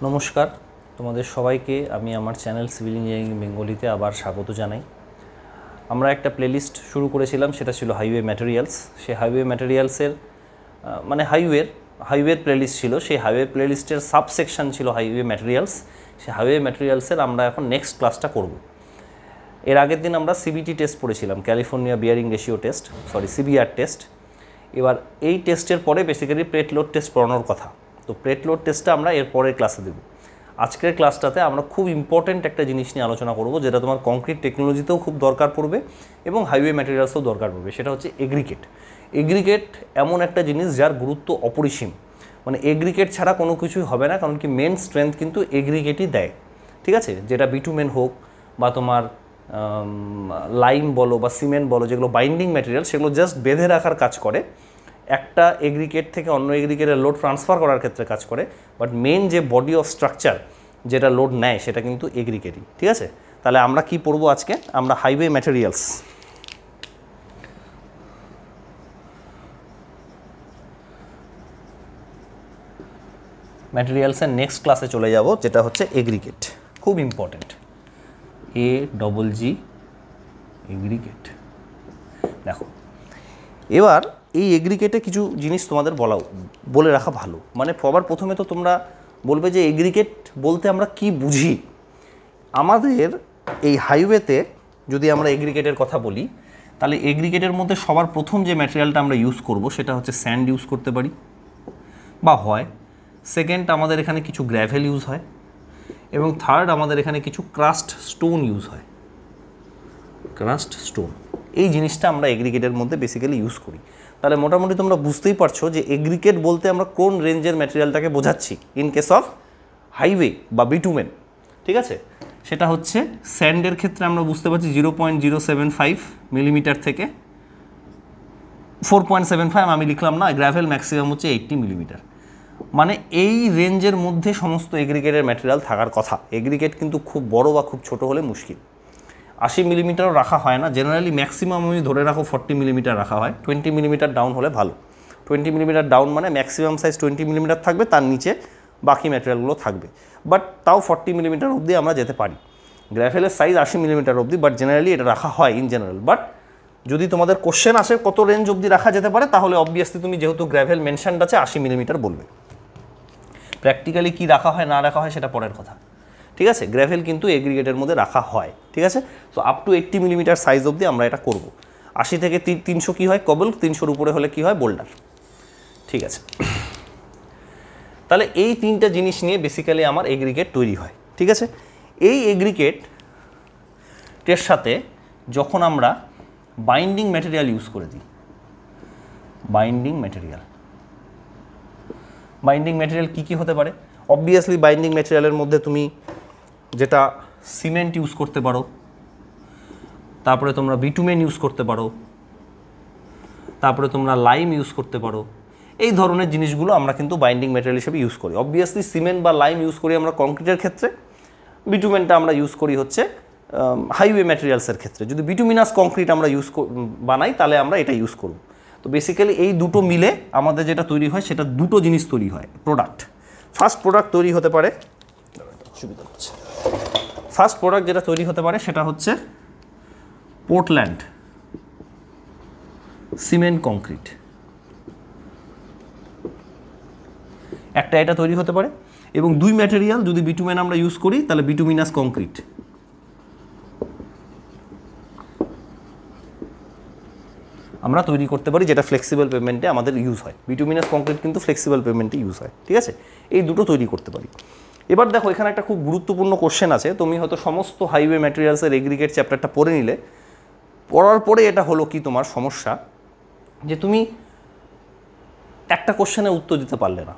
নমস্কার, তোমাদের সবাইকে আমি আমার চ্যানেল সিভিল ইঞ্জিনিয়ারিং বেঙ্গলিতে আবার স্বাগত জানাই। আমরা একটা প্লেলিস্ট শুরু করেছিলাম, সেটা ছিল হাইওয়ে ম্যাটেরিয়ালস। সেই হাইওয়ে ম্যাটেরিয়ালসের হাইওয়ের প্লেলিস্ট ছিল। সেই হাইওয়ে প্লেলিস্টের সাবসেকশন ছিল হাইওয়ে ম্যাটেরিয়ালস। সেই হাইওয়ে ম্যাটেরিয়ালসের আমরা এখন নেক্সট ক্লাসটা করব। এর আগের দিন আমরা সিবিটি টেস্ট পড়েছিলাম, California bearing ratio test, CBR test. এবার এই টেস্টের পরে বেসিক্যালি প্লেট লোড টেস্ট পড়ানোর কথা। তো প্লেট লোড টেস্টটা আমরা এর পরের ক্লাসে দেব। আজকের ক্লাসটাতে আমরা খুব ইম্পর্ট্যান্ট একটা জিনিস নিয়ে আলোচনা করব, যেটা তোমার কংক্রিট টেকনোলজিতেও খুব দরকার পড়বে এবং হাইওয়ে ম্যাটেরিয়ালসেও দরকার পড়বে। সেটা হচ্ছে এগ্রিগেট। এগ্রিগেট এমন একটা জিনিস যার গুরুত্ব অপরিসীম। মানে এগ্রিগেট ছাড়া কোনো কিছুই হবে না, কারণ কি মেন স্ট্রেংথ কিন্তু এগ্রিগেটই দেয়। ঠিক আছে, যেটা বিটুমেন হোক বা তোমার লাইম বলো বা সিমেন্ট বলো, যেগুলো বাইন্ডিং ম্যাটেরিয়াল, সেগুলো জাস্ট বেঁধে রাখার কাজ করে, একটা এগ্রিগেট থেকে অন্য এগ্রিগেটের লোড ট্রান্সফার করার ক্ষেত্রে কাজ করে। বাট মেন যে বডি অফ স্ট্রাকচার যেটা লোড নেয় সেটা কিন্তু এগ্রিগেটই। ঠিক আছে, তাহলে আমরা কি পড়বো আজকে? আমরা হাইওয়ে ম্যাটেরিয়ালস। ম্যাটেরিয়ালসের নেক্সট ক্লাসে চলে যাব, যেটা হচ্ছে এগ্রিগেট। খুব ইম্পর্টেন্ট, AGG এগ্রিগেট। দেখো, এবার এই এগ্রিগেটে কিছু জিনিস তোমাদের বলে রাখা ভালো। মানে সবার প্রথমে তো তোমরা বলবে যে এগ্রিগেট বলতে আমরা কি বুঝি। আমাদের এই হাইওয়েতে যদি আমরা এগ্রিগেটের কথা বলি, তাহলে এগ্রিগেটের মধ্যে সবার প্রথম যে ম্যাটেরিয়ালটা আমরা ইউজ করব সেটা হচ্ছে স্যান্ড ইউজ করতে পারি বা হয়। সেকেন্ড, আমাদের এখানে কিছু গ্র্যাভেল ইউজ হয়। এবং থার্ড, আমাদের এখানে কিছু ক্রাস্ট স্টোন ইউজ হয়। ক্রাস্ট স্টোন, এই জিনিসটা আমরা এগ্রিগেটের মধ্যে বেসিক্যালি ইউজ করি। তাহলে মোটামুটি তোমরা বুঝতেই পারছো যে এগ্রিগেট বলতে আমরা কোন রেঞ্জের ম্যাটেরিয়ালটাকে বোঝাচ্ছি ইন কেস অফ হাইওয়ে বা বিটুমেন। ঠিক আছে, সেটা হচ্ছে স্যান্ডের ক্ষেত্রে আমরা বুঝতে পারছি 0.075 মিলিমিটার থেকে 4.75 আমি লিখলাম না। গ্র্যাভেল ম্যাক্সিমাম হচ্ছে 80 মিলিমিটার। মানে এই রেঞ্জের মধ্যে সমস্ত এগ্রিগেটের ম্যাটেরিয়াল থাকার কথা। এগ্রিগেট কিন্তু খুব বড় বা খুব ছোট হলে মুশকিল। 80 মিলিমিটারও রাখা হয় না, জেনারেলি ম্যাক্সিমাম আমি ধরে রাখো 40 মিলিমিটার রাখা হয়। 20 মিলিমিটার ডাউন হলে ভালো। 20 মিলিমিটার ডাউন মানে ম্যাক্সিমাম সাইজ 20 মিলিমিটার থাকবে, তার নিচে বাকি ম্যাটেরিয়ালগুলো থাকবে। বাট তাও 40 মিলিমিটার অবধি আমরা যেতে পারি। গ্র্যাভেলের সাইজ 80 মিলিমিটার অবধি, বাট জেনারেলি এটা রাখা হয় ইন জেনারেল। বাট যদি তোমাদের কোশ্চেন আসে কত রেঞ্জ অবধি রাখা যেতে পারে, তাহলে অবভিয়াসলি তুমি যেহেতু গ্র্যাভেল মেনশনড আছে 80 মিলিমিটার বলবে। প্র্যাকটিক্যালি কী রাখা হয় না রাখা হয় সেটা পরের কথা। ঠিক আছে, গ্র্যাভেল কিন্তু এগ্রিগেটের মধ্যে রাখা হয়। ঠিক আছে, so up to 80 millimetre size অবধি আমরা এটা করব। 80 থেকে 300 কী হয়? কবল। 300-র উপরে হলে কী হয়? বোল্ডার। ঠিক আছে, তাহলে এই তিনটা জিনিস নিয়ে বেসিক্যালি আমার এগ্রিগেট তৈরি হয়। ঠিক আছে, এই এগ্রিগেটের সাথে যখন আমরা বাইন্ডিং ম্যাটেরিয়াল ইউজ করে দিই, বাইন্ডিং ম্যাটেরিয়াল কী কী হতে পারে? অবভিয়াসলি বাইন্ডিং ম্যাটেরিয়ালের মধ্যে তুমি যেটা সিমেন্ট ইউজ করতে পারো, তারপরে তোমরা বিটুমেন ইউজ করতে পারো, তারপরে তোমরা লাইম ইউজ করতে পারো। এই ধরনের জিনিসগুলো আমরা কিন্তু বাইন্ডিং ম্যাটেরিয়াল হিসেবে ইউজ করি। অবভিয়াসলি সিমেন্ট বা লাইম ইউজ করি আমরা কংক্রিটের ক্ষেত্রে, বিটুমেনটা আমরা ইউজ করি হচ্ছে হাইওয়ে ম্যাটেরিয়ালসের ক্ষেত্রে। যদি বিটুমিনাস কংক্রিট আমরা বানাই তাহলে আমরা এটা ইউজ করব। তো বেসিক্যালি এই দুটো মিলে আমাদের যেটা তৈরি হয় সেটা দুটো জিনিস তৈরি হয়, প্রোডাক্ট। ফার্স্ট প্রোডাক্ট তৈরি হতে পারে, যেটা তৈরি হতে পারে সেটা হচ্ছে পোর্টল্যান্ড সিমেন্ট কংক্রিট। একটা এটা তৈরি হতে পারে। এবং দুই ম্যাটেরিয়াল যদি বিটুমেন আমরা ইউজ করি তাহলে বিটুমিনাস কংক্রিট। আমরা তৈরি করতে পারি, যেটা ফ্লেক্সিবল পেমেন্টে আমাদের ইউজ হয়। বিটুমিনাস কংক্রিট কিন্তু ফ্লেক্সিবল পেমেন্টে ইউজ হয়। ঠিক আছে, এই দুটো তৈরি করতে পারি। এবার দেখো, এখানে একটা খুব গুরুত্বপূর্ণ কোশ্চেন আছে। তুমি হয়তো সমস্ত হাইওয়ে ম্যাটেরিয়ালসের এগ্রিগেট চ্যাপ্টারটা পড়ে নিলে, পড়ার পরে এটা হলো কি তোমার সমস্যা, যে তুমি একটা কোশ্চেনের উত্তর দিতে পারলে না।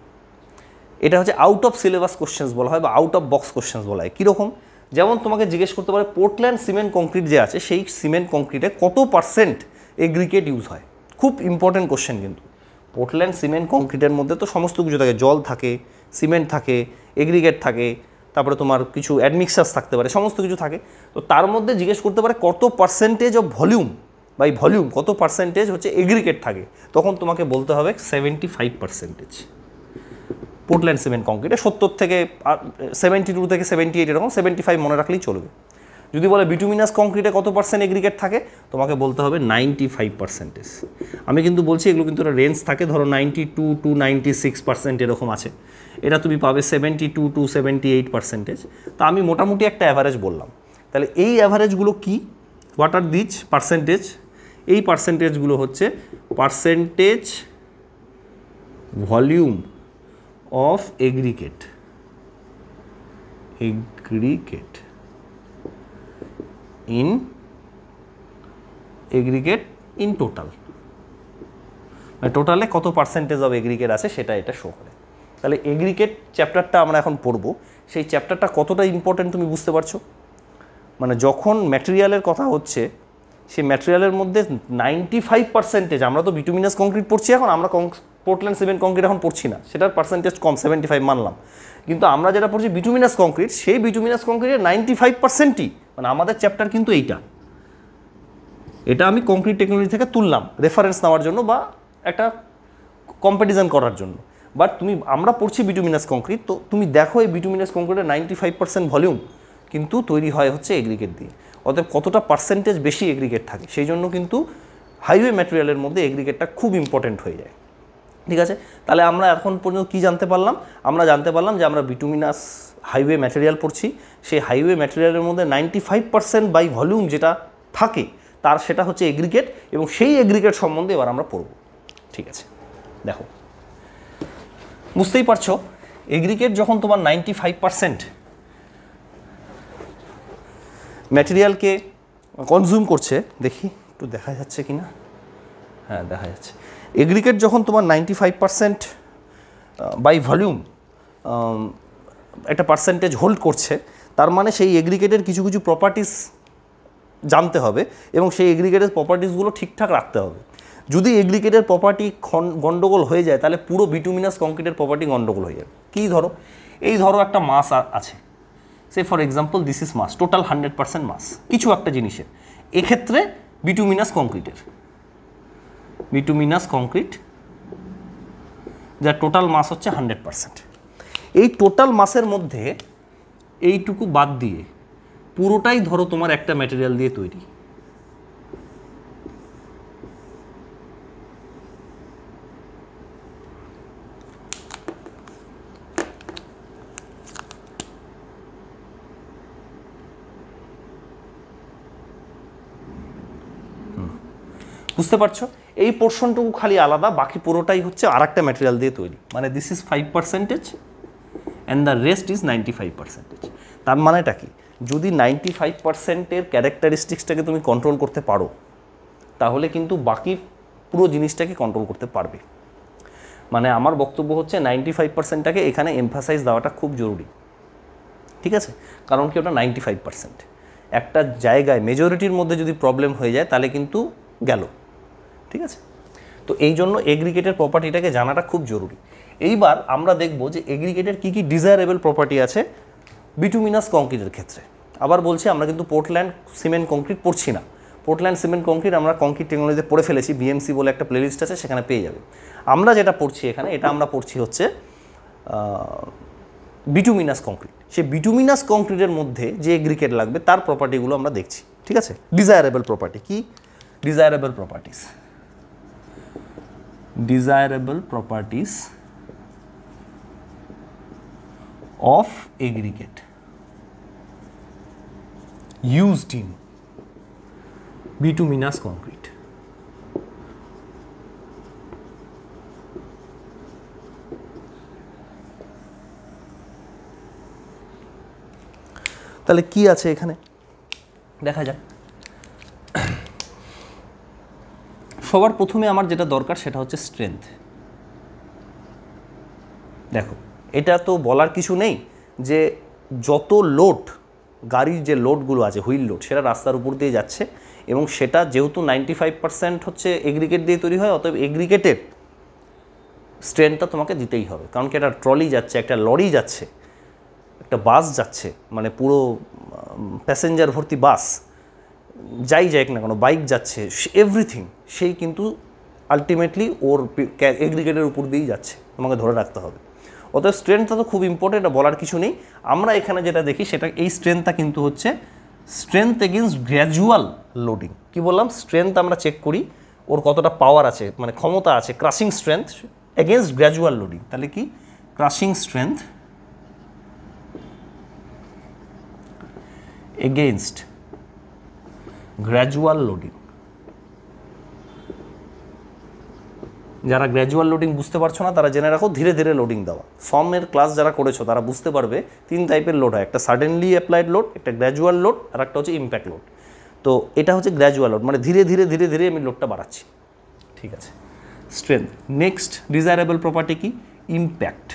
এটা হচ্ছে আউট অফ সিলেবাস কোশ্চেন্স বলা হয় বা আউট অফ বক্স কোশ্চেন্স বলা হয়। কীরকম? যেমন তোমাকে জিজ্ঞেস করতে পারে পোর্টল্যান্ড সিমেন্ট কংক্রিট যে আছে, সেই সিমেন্ট কংক্রিটে কত % এগ্রিগেট ইউজ হয়। খুব ইম্পর্টেন্ট কোশ্চেন কিন্তু। পোর্টল্যান্ড সিমেন্ট কংক্রিটের মধ্যে তো সমস্ত কিছু থাকে, জল থাকে, সিমেন্ট থাকে, এগ্রিগেট থাকে, তারপরে তোমার কিছু অ্যাডমিক্সার্স থাকতে পারে, সমস্ত কিছু থাকে। তো তার মধ্যে জিজ্ঞেস করতে পারে কত % অফ ভলিউম বাই ভলিউম কত % হচ্ছে এগ্রিগেট থাকে। তখন তোমাকে বলতে হবে 75%। পোর্টল্যান্ড সিমেন্ট কংক্রিটে 70 থেকে 72 থেকে 78 এরকম, 75 মনে রাখলেই চলবে। যদি বলে বিটুমিনাস কংক্রিটে কত পার্সেন্ট এগ্রিগেট থাকে, তোমাকে বলতে হবে 95%। আমি কিন্তু বলছি এগুলো কিন্তু একটা রেঞ্জ থাকে, ধরো 92 to 96% এরকম আছে, এটা তুমি পাবে 72 to 78%। তা আমি মোটামুটি একটা অ্যাভারেজ বললাম। তাহলে এই অ্যাভারেজগুলো কি, হোয়াট আর দিস পার্সেন্টেজ? এই পার্সেন্টেজগুলো হচ্ছে percentage volume of aggregate in aggregate in total, মানে টোটালে কত পার্সেন্টেজ অফ এগ্রিগেট আছে সেটা এটা শো করে। তাহলে এগ্রিগেট চ্যাপ্টারটা আমরা এখন পড়ব, সেই চ্যাপ্টারটা কতটা ইম্পর্টেন্ট তুমি বুঝতে পারছো? মানে যখন ম্যাটেরিয়ালের কথা হচ্ছে, সেই ম্যাটেরিয়ালের মধ্যে 95%, আমরা তো বিটুমিনাস কংক্রিট পড়ছি এখন, আমরা পোর্টল্যান্ড সিমেন্ট কংক্রিট এখন পড়ছি না, সেটার পার্সেন্টেজ কম, 75 মানলাম, কিন্তু আমরা যেটা পড়ছি বিটুমিনাস কংক্রিট, সেই বিটুমিনাস কংক্রিটের 95%ই, মানে আমাদের চ্যাপ্টার কিন্তু এটা আমি কংক্রিট টেকনোলজি থেকে তুললাম রেফারেন্স নেওয়ার জন্য বা একটা কম্পারিজন করার জন্য। বাট আমরা পড়ছি বিটুমিনাস কংক্রিট, তো তুমি দেখো এই বিটুমিনাস কংক্রিটের 95% ভলিউম কিন্তু তৈরি হয় হচ্ছে এগ্রিগেট দিয়ে। অতএব কতটা পার্সেন্টেজ বেশি এগ্রিগেট থাকে, সেই জন্য কিন্তু হাইওয়ে ম্যাটেরিয়ালের মধ্যে এগ্রিগেটটা খুব ইম্পর্টেন্ট হয়ে যায়। ঠিক আছে, তাহলে আমরা এখন পর্যন্ত কী জানতে পারলাম? আমরা জানতে পারলাম যে আমরা বিটুমিনাস হাইওয়ে ম্যাটেরিয়াল পড়ছি, সেই হাইওয়ে ম্যাটেরিয়ালের মধ্যে 95% বাই ভলিউম যেটা থাকে তার সেটা হচ্ছে এগ্রিগেট, এবং সেই এগ্রিগেট সম্বন্ধে এবার আমরা পড়ব। ঠিক আছে, দেখো বুঝতেই পারছো, এগ্রিগেট যখন তোমার 95% ম্যাটেরিয়ালকে কনজিউম করছে, দেখি একটু দেখা যাচ্ছে কি না, হ্যাঁ দেখা যাচ্ছে, এগ্রিগেট যখন তোমার 95% বাই ভলিউম একটা পার্সেন্টেজ হোল্ড করছে, তার মানে সেই এগ্রিগেটের কিছু কিছু প্রপার্টিস জানতে হবে এবং সেই এগ্রিগেটের প্রপার্টিসগুলো ঠিকঠাক রাখতে হবে। যদি এগ্রিগেটের প্রপার্টি গন্ডগোল হয়ে যায়, তাহলে পুরো বিটুমিনাস কংক্রিটের প্রপার্টি গন্ডগোল হয়ে যাবে। কী ধরো, এই ধরো একটা মাস আছে, সে for example this is mass, total 100% mass কিছু একটা জিনিসের, এক্ষেত্রে বিটুমিনাস কংক্রিট যার টোটাল মাস হচ্ছে 100%। এই টোটাল মাসের মধ্যে এইটুকু বাদ দিয়ে পুরোটাই ধরো তোমার একটা ম্যাটেরিয়াল দিয়ে তৈরি, বুঝতে পারছো? এই পোর্শনটুকু খালি আলাদা, বাকি পুরোটাই হচ্ছে আর একটা ম্যাটেরিয়াল দিয়ে তৈরি, মানে this is 5% and the rest is 95%। তার মানেটা কি? যদি 95%-এর ক্যারেক্টারিস্টিক্সটাকে তুমি কন্ট্রোল করতে পারো, তাহলে কিন্তু বাকি পুরো জিনিসটাকে কন্ট্রোল করতে পারবে। মানে আমার বক্তব্য হচ্ছে 95%টাকে এখানে এমফাসাইজ দেওয়াটা খুব জরুরি। ঠিক আছে, কারণ কি ওটা 95%, একটা জায়গায় মেজরিটির মধ্যে যদি প্রবলেম হয়ে যায় তাহলে কিন্তু গেল। ঠিক আছে, তো এই জন্য এগ্রিগেটের প্রপার্টিটাকে জানাটা খুব জরুরি। এইবার আমরা দেখব যে এগ্রিগেটের কী কী ডিজায়ারেবল প্রপার্টি আছে বিটুমিনাস কংক্রিটের ক্ষেত্রে। আবার বলছি, আমরা কিন্তু পোর্টল্যান্ড সিমেন্ট কংক্রিট পড়ছি না, পোর্টল্যান্ড সিমেন্ট কংক্রিট আমরা কংক্রিট টেকনোলজিতে পড়ে ফেলেছি, বিএমসি বলে একটা প্লেলিস্ট আছে, সেখানে পেয়ে যাবে। আমরা যেটা পড়ছি এখানে, এটা আমরা পড়ছি হচ্ছে বিটুমিনাস কংক্রিট। সেই বিটুমিনাস কংক্রিটের মধ্যে যে এগ্রিগেট লাগবে তার প্রপার্টিগুলো আমরা দেখছি। ঠিক আছে, ডিজায়ারেবল প্রপার্টি কি? Desirable properties of aggregate used in bituminous concrete। তাহলে কি আছে এখানে দেখা যাক। সবার প্রথমে আমার যেটা দরকার সেটা হচ্ছে স্ট্রেংথ। দেখো, এটা তো বলার কিছু নেই যে যত লোড, গাড়ির যে লোডগুলো আছে, হুইল লোড, সেটা রাস্তার উপর দিয়ে যাচ্ছে এবং সেটা যেহেতু 95% হচ্ছে এগ্রিগেট দিয়ে তৈরি হয়, অতএব এগ্রিগেটের স্ট্রেংথটা তোমাকে দিতেই হবে। কারণ কি একটা ট্রলি যাচ্ছে, একটা লরি যাচ্ছে, একটা বাস যাচ্ছে, মানে পুরো প্যাসেঞ্জার ভর্তি বাস, যাই যাক না কেন, বাইক যাচ্ছে, এভরিথিং সেই কিন্তু আলটিমেটলি ওর এগ্রিগেটের উপর দিয়েই যাচ্ছে, তোমাকে ধরে রাখতে হবে। অতএব স্ট্রেংথটা তো খুব ইম্পর্টেন্ট, এটা বলার কিছু নেই। আমরা এখানে যেটা দেখি সেটা এই স্ট্রেংথটা কিন্তু হচ্ছে স্ট্রেংথ এগেনস্ট গ্র্যাজুয়াল লোডিং। কি বললাম? স্ট্রেংথ আমরা চেক করি ওর কতটা পাওয়ার আছে, মানে ক্ষমতা আছে, crushing strength against gradual loading. তাহলে কি crushing strength against gradual loading. যারা গ্র্যাজুয়াল লোডিং বুঝতে পারছো না তারা জেনে রাখো ধীরে ধীরে লোডিং দেওয়া। ফর্মের ক্লাস যারা করেছো তারা বুঝতে পারবে 3 টাইপের লোড হয়, একটা সাডেনলি অ্যাপ্লাইড লোড, একটা গ্র্যাজুয়াল লোড, আর একটা হচ্ছে ইম্প্যাক্ট লোড। তো এটা হচ্ছে গ্র্যাজুয়াল লোড, মানে ধীরে ধীরে ধীরে ধীরে আমি লোডটা বাড়াচ্ছি। ঠিক আছে, স্ট্রেংথ। নেক্সট ডিজায়ারেবল প্রপার্টি কি? ইম্প্যাক্ট।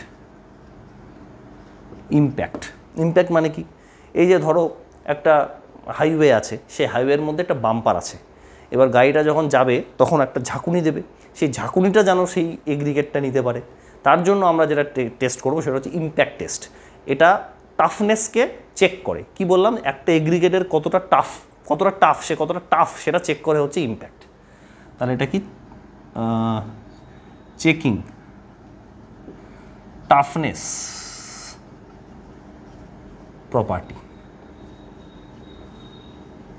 ইম্প্যাক্ট ইম্প্যাক্ট মানে কি? এই যে ধরো একটা হাইওয়ে আছে, সেই হাইওয়ের মধ্যে একটা বাম্পার আছে, এবার গাড়িটা যখন যাবে তখন একটা ঝাঁকুনি দেবে, সেই ঝাঁকুনিটা যেন সেই এগ্রিগেটটা নিতে পারে, তার জন্য আমরা যেটা টেস্ট করবো সেটা হচ্ছে ইম্প্যাক্ট টেস্ট। এটা টাফনেসকে চেক করে। কি বললাম? একটা এগ্রিগেটের কতটা টাফ সে কতটা টাফ সেটা চেক করে হচ্ছে ইম্প্যাক্ট। তাহলে এটা কি? Checking toughness property.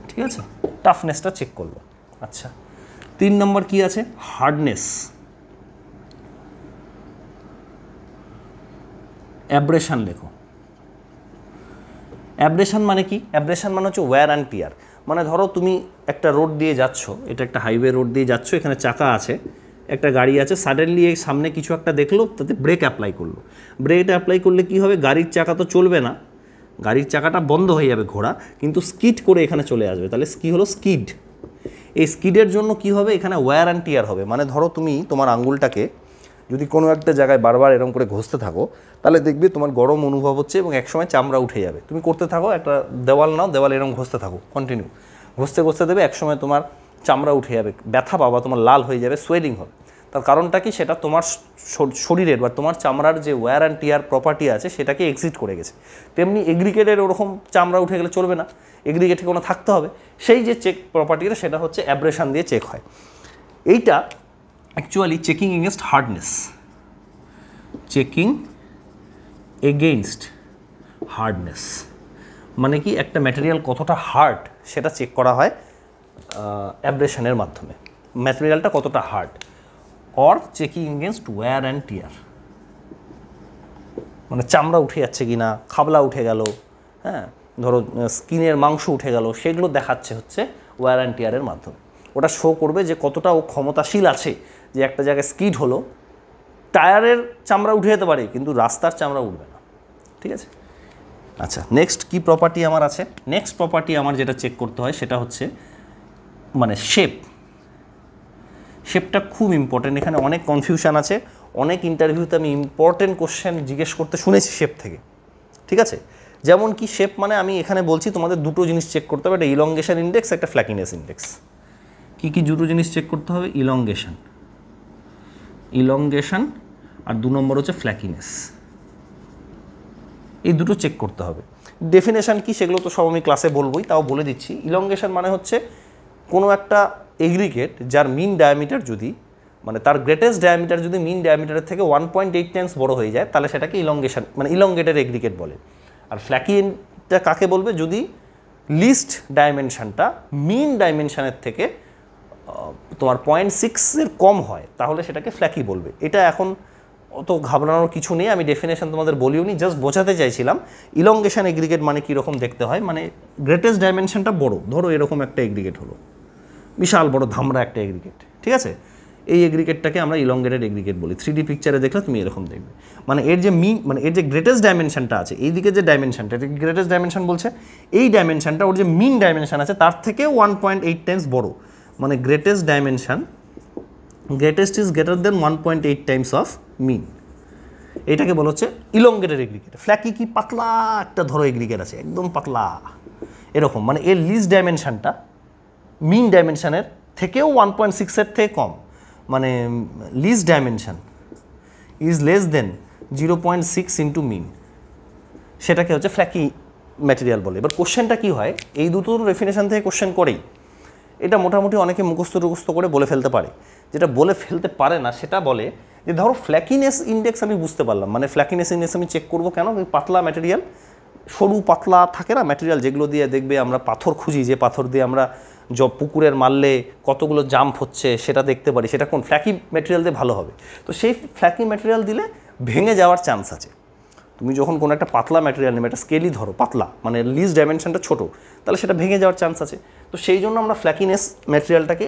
ঠিক আছে, টাফনেসটা চেক করলো। আচ্ছা, 3 নম্বর কি আছে? হার্ডনেস। অ্যাব্রেশন লেখো। অ্যাব্রেশন মানে কি? অ্যাব্রেশন মানে হচ্ছে ওয়্যার অ্যান্ড টিয়ার। মানে ধরো তুমি একটা রোড দিয়ে যাচ্ছ, এটা একটা হাইওয়ে রোড দিয়ে যাচ্ছ, এখানে চাকা আছে, একটা গাড়ি আছে, সাডেনলি এই সামনে কিছু একটা দেখলো, তাতে ব্রেক অ্যাপ্লাই করলো। ব্রেকটা অ্যাপ্লাই করলে কি হবে? গাড়ির চাকা তো চলবে না, গাড়ির চাকাটা বন্ধ হয়ে যাবে ঘোড়া, কিন্তু স্কিড করে এখানে চলে আসবে। তাহলে কি হলো? স্কিড। এই স্কিডের জন্য কি হবে? এখানে ওয়্যার অ্যান্ড টিয়ার হবে। মানে ধরো তুমি তোমার আঙুলটাকে যদি কোনো একটা জায়গায় বারবার এরকম করে ঘষতে থাকো, তাহলে দেখবে তোমার গরম অনুভব হচ্ছে এবং একসময় চামড়া উঠে যাবে। তুমি করতে থাকো, একটা দেওয়াল নাও, দেওয়াল এরকম ঘষতে থাকো, কন্টিনিউ ঘষতে ঘষতে দেবে, একসময় তোমার চামড়া উঠে যাবে, ব্যথা পাবা, তোমার লাল হয়ে যাবে, সোয়েলিং হবে। তার কারণটা কি? সেটা তোমার শরীরের বা তোমার চামড়ার যে ওয়্যার অ্যান্ড টিয়ার প্রপার্টি আছে সেটাকে এক্সিট করে গেছে। তেমনি এগ্রিগেটের ওরকম চামড়া উঠে গেলে চলবে না, এগ্রিগেটে কোনো থাকতে হবে। সেই যে চেক প্রপার্টিটা সেটা হচ্ছে অ্যাব্রেশন দিয়ে চেক হয়। এইটা actually checking against hardness. Checking against hardness মানে কি? একটা ম্যাটেরিয়াল কতটা হার্ড সেটা চেক করা হয় অ্যাব্রেশনের মাধ্যমে, ম্যাটেরিয়ালটা কতটা hard. Or checking against wear and tear, মানে চামড়া উঠে যাচ্ছে কি না, খাবলা উঠে গেল, হ্যাঁ ধরো স্কিনের মাংস উঠে গেল, সেগুলো দেখাচ্ছে হচ্ছে ওয়্যার অ্যান্ড টিয়ারের মাধ্যমে। ওটা শো করবে যে কতটা ও ক্ষমতাশীল আছে, যে একটা জায়গায় স্কিড হলো, টায়ারের চামড়া উঠে যেতে পারে কিন্তু রাস্তার চামড়া উঠবে না। ঠিক আছে, আচ্ছা নেক্সট কি প্রপার্টি আমার আছে? নেক্সট প্রপার্টি আমার যেটা চেক করতে হয় সেটা হচ্ছে মানে শেপ। শেপটা খুব ইম্পর্টেন্ট, এখানে অনেক কনফিউশন আছে, অনেক ইন্টারভিউতে আমি ইম্পর্টেন্ট কোশ্চেন জিজ্ঞেস করতে শুনেছি শেপ থেকে। ঠিক আছে, যেমন কি শেপ মানে আমি এখানে বলছি তোমাদের দুটো জিনিস চেক করতে হবে, একটা ইলংগেশন ইন্ডেক্স, একটা ফ্ল্যাকিনেস ইন্ডেক্স। কি কি দুটো জিনিস চেক করতে হবে? ইলংগেশন আর 2 নম্বর হচ্ছে ফ্ল্যাকিনেস। এই দুটো চেক করতে হবে। ডেফিনেশন কি সেগুলো তো সব আমি ক্লাসে বলবোই, তাও বলে দিচ্ছি। ইলংগেশন মানে হচ্ছে কোনো একটা এগ্রিগেট যার মিন ডায়ামিটার যদি মানে তার গ্রেটেস্ট ডায়ামিটার যদি মিন ডায়ামিটারের থেকে 1.8 টাইমস বড় হয়ে যায় তাহলে সেটাকে ইলংগেশন মানে ইলংগেটেড এগ্রিগেট বলে। আর ফ্ল্যাকিটা কাকে বলবে? যদি লিস্ট ডাইমেনশনটা মিন ডাইমেনশনের থেকে তোমার 0.6 কম হয় তাহলে সেটাকে ফ্ল্যাকি বলবে। এটা এখন অত ঘাবড়ানোর কিছু নেই, আমি ডেফিনেশন তোমাদের বলিও নি, জাস্ট বোঝাতে চাইছিলাম ইলংগেশন এগ্রিগেট মানে কীরকম দেখতে হয়। মানে গ্রেটেস্ট ডাইমেনশনটা বড়, ধরো এরকম একটা এগ্রিগেট হলো, বিশাল বড় ধামরা একটা এগ্রিগেট, ঠিক আছে, এই এগ্রিগেটটাকে আমরা ইলংগেটেড এগ্রিগেট বলি। 3D পিকচারে দেখলে তুমি এরকম দেখবে। মানে এর যে এর যে গ্রেটেস্ট ডাইমেনশনটা আছে, এইদিকে যে ডাইমেনশনটা, এটা গ্রেটেস্ট ডাইমেনশন বলছে, এই ডাইমেনশনটা ওর যে মিন ডাইমেনশন আছে তার থেকে 1.8 টাইমস বড়। মানে greatest dimension, greatest is greater than 1.8 times of mean, এটাকে বলা হচ্ছে ইলংগেটেড এগ্রিগেট। ফ্ল্যাকি কি? পাতলা একটা ধরো এগ্রিগেট আছে, একদম পাতলা এরকম, মানে এর লিস্ট ডাইমেনশনটা মিন ডাইমেনশনের থেকেও 1.6 থেকে কম, মানে least dimension is less than 0.6 into mean, সেটাকে হচ্ছে ফ্ল্যাকি ম্যাটেরিয়াল বলে। এবার কোশ্চেনটা কী হয়, এই দুটো ডেফিনেশন থেকে কোশ্চেন করেই, এটা মোটামুটি অনেকে মুখস্থ করে বলে ফেলতে পারে। যেটা বলে ফেলতে পারে না সেটা বলে যে ধরো ফ্ল্যাকিনেস ইন্ডেক্স আমি বুঝতে পারলাম, মানে ফ্ল্যাকিনেস ইন্ডেক্স আমি চেক করবো কেন, পাতলা ম্যাটেরিয়াল, সরু পাতলা থাকে না ম্যাটেরিয়াল, যেগুলো দিয়ে দেখবে আমরা পাথর খুঁজি, যে পাথর দিয়ে আমরা পুকুরের মারলে কতগুলো জাম্প হচ্ছে সেটা দেখতে পারি, সেটা কোন ফ্ল্যাকি ম্যাটেরিয়াল দিয়ে ভালো হবে। তো সেই ফ্ল্যাকি ম্যাটেরিয়াল দিলে ভেঙে যাওয়ার চান্স আছে। তুমি যখন কোনো একটা পাতলা ম্যাটেরিয়াল নেবে, একটা স্কেলই ধরো পাতলা, মানে লিজ ডাইমেনশনটা ছোটো, তাহলে সেটা ভেঙে যাওয়ার চান্স আছে। তো সেই জন্য আমরা ফ্ল্যাকিনেস ম্যাটেরিয়ালটাকে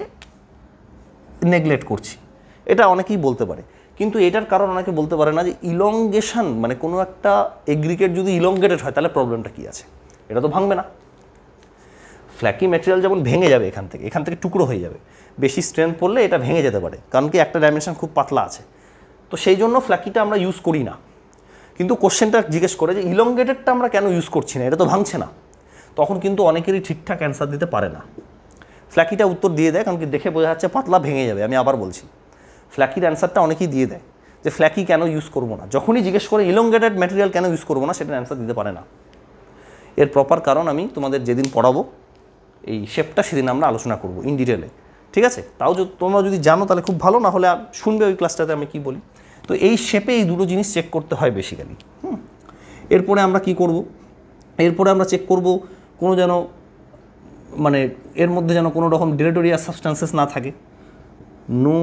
নেগলেক্ট করছি, এটা অনেকেই বলতে পারে। কিন্তু এটার কারণ অনেকে বলতে পারে না যে ইলংগেশন, মানে কোনো একটা এগ্রিগেট যদি ইলংগেটেড হয় তাহলে প্রবলেমটা কী আছে, এটা তো ভাঙবে না। ফ্ল্যাকি ম্যাটেরিয়াল যেমন ভেঙে যাবে এখান থেকে টুকরো হয়ে যাবে, বেশি স্ট্রেংথ পড়লে এটা ভেঙে যেতে পারে, কারণ কি একটা ডাইমেনশন খুব পাতলা আছে। তো সেই জন্য ফ্ল্যাকিটা আমরা ইউজ করি না। কিন্তু কোশ্চেনটা জিজ্ঞেস করে যে ইলংগেটেডটা আমরা কেন ইউজ করছি না, এটা তো ভাঙছে না, তখন কিন্তু অনেকেরই ঠিকঠাক অ্যান্সার দিতে পারে না। ফ্ল্যাকিটা উত্তর দিয়ে দেয়, কারণ কি দেখে বোঝা যাচ্ছে পাতলা ভেঙে যাবে। আমি আবার বলছি, ফ্ল্যাকির অ্যান্সারটা অনেকেই দিয়ে দেয় যে ফ্ল্যাকি কেন ইউজ করবো না, যখনই জিজ্ঞেস করে ইলংগেটেড ম্যাটেরিয়াল কেন ইউজ করবো না, সেটার অ্যান্সার দিতে পারে না। এর প্রপার কারণ আমি তোমাদের যেদিন পড়াবো এই শেপটা, সেদিন আমরা আলোচনা করবো ইন ডিটেলে, ঠিক আছে? তাও তোমরা যদি জানো তাহলে খুব ভালো, না হলে শুনবে ওই ক্লাসটাতে আমি কি বলি। তো এই শেপে এই দুটো জিনিস চেক করতে হয় বেসিক্যালি। এরপরে আমরা কি করব, এরপরে আমরা চেক করব কোনো যেন, মানে এর মধ্যে যেন কোনো রকম ডিলেটোরিয়াস সাবস্টেন্সেস না থাকে। নো